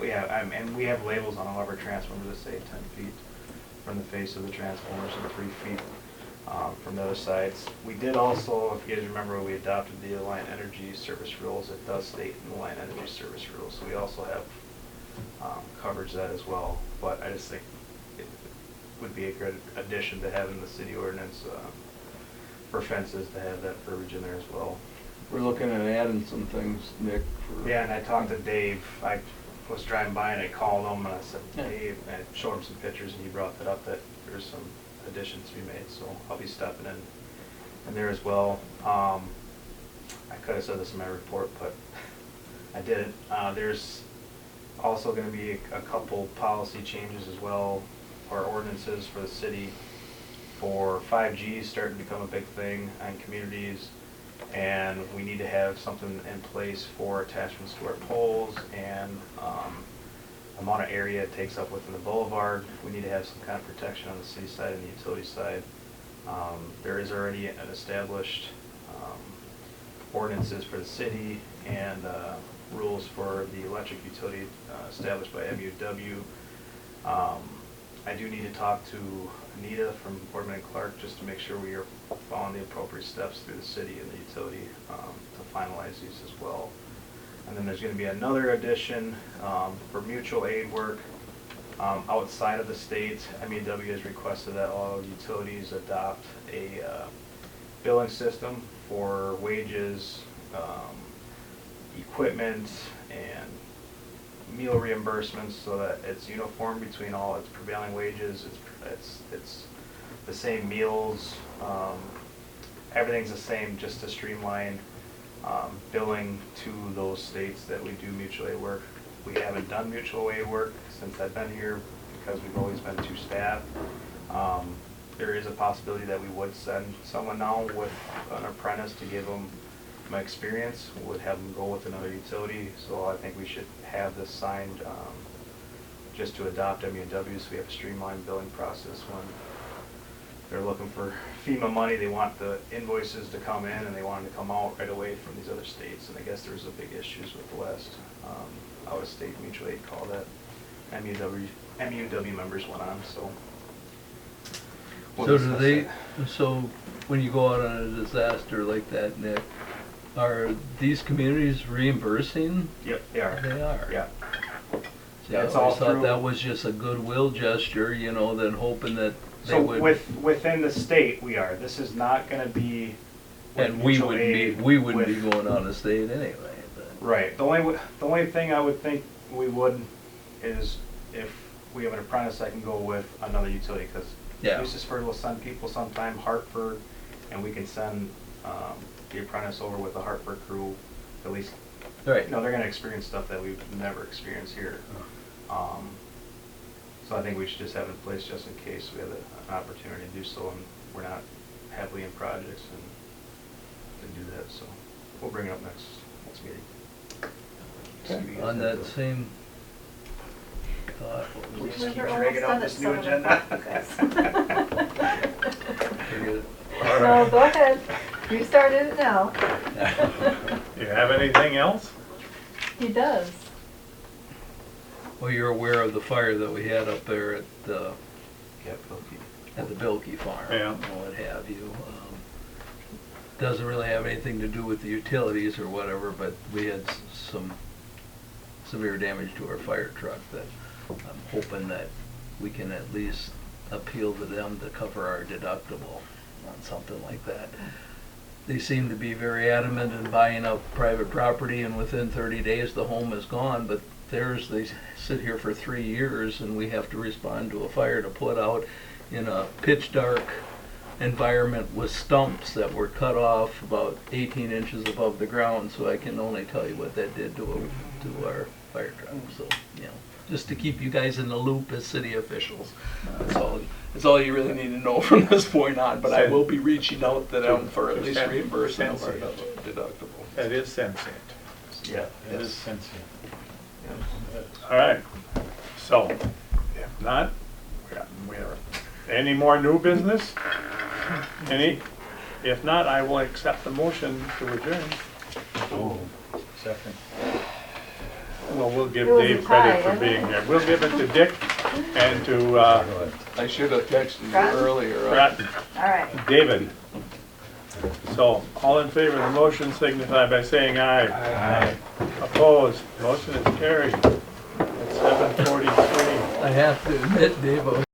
and we have labels on all of our transformers that say 10 feet from the face of the transformers and 3 feet from the other sides. We did also, if you guys remember, when we adopted the Alliant Energy Service Rules, it does state in the Alliant Energy Service Rules, so we also have coverage of that as well. But I just think it would be a good addition to have in the city ordinance for fences to have that verbiage in there as well. We're looking at adding some things, Nick, for. Yeah, and I talked to Dave. I was driving by and I called him and I said, Yeah. Dave, and I showed him some pictures and he brought that up that there's some additions to be made, so I'll be stepping in there as well. I could have said this in my report, but I didn't. There's also going to be a couple policy changes as well, or ordinances for the city for 5G starting to become a big thing in communities. And we need to have something in place for attachments to our poles and amount of area it takes up within the boulevard. We need to have some kind of protection on the city side and the utility side There is already an established ordinances for the city and rules for the electric utility established by MUW. I do need to talk to Anita from Boardman and Clark just to make sure we are following the appropriate steps through the city and the utility to finalize these as well. And then there's going to be another addition for mutual aid work outside of the state. MUW has requested that all utilities adopt a billing system for wages, equipment, and meal reimbursements so that it's uniform between all its prevailing wages. It's the same meals. Everything's the same, just to streamline billing to those states that we do mutual aid work. We haven't done mutual aid work since I've been here because we've always been two staff. There is a possibility that we would send someone now with an apprentice to give them my experience, would have them go with another utility. So I think we should have this signed just to adopt MUW, so we have a streamlined billing process when they're looking for FEMA money. They want the invoices to come in and they want them to come out right away from these other states. And I guess there's a big issues with the last out-of-state mutual aid call that MUW members went on, so. we'll So discuss that. so when you go out on a disaster like that, Nick, are these communities reimbursing? Yep, they are. They are. Yeah. See, I It's all always thought through- that was just a goodwill gesture, you know, then hoping that they So would. within the state, we are. This is not gonna be. with And we mutual wouldn't be, aid we wouldn't be with- going on a state anyway, but. Right. The only thing I would think we would is if we have an apprentice, I can go with another utility, because Yeah. Eustisford will send people sometime, Hartford, and we can send the apprentice over with the Hartford crew, at least. Right. You know, they're gonna experience stuff that we've never experienced here. So I think we should just have it in place just in case we have an opportunity to do so, and we're not heavily in projects and to do that. So we'll bring it up next meeting. See what you guys On have that to- same thought, We just We're keep almost dragging done out at this new 7 agenda. o'clock, forget it. All No, right. go ahead. You started it now. You have anything else? He does. Well, you're aware of the fire that we had up there at the Yeah, Pilkey. Bilkey Farm, Yeah. and what have you. Doesn't really have anything to do with the utilities or whatever, but we had some severe damage to our fire truck that I'm hoping that we can at least appeal to them to cover our deductible on something like that. They seem to be very adamant in buying up private property, and within 30 days the home is gone, but theirs, they sit here for 3 years and we have to respond to a fire to put out in a pitch dark environment with stumps that were cut off about 18 inches above the ground, so I can only tell you what that did to our fire truck. So, you know, just to keep you guys in the loop as city officials. That's all you really need to know from this point on, but I will be reaching out to them for at least reimbursement of our deductible. That is sensient. Yeah. It is sensient. Yeah. All right. So, if not, we are, any more new business? Any? If not, I will accept the motion to adjourn. Oh, second. Well, we'll give It was a Dave tie, credit for wasn't being it? here. We'll give it to Dick and to Go ahead. I should have texted you Brad? earlier. Brett, All right. David. So, all in favor of the motion signify by saying aye. Aye. Opposed, motion is carried at 7:43. I have to admit, Dave, I was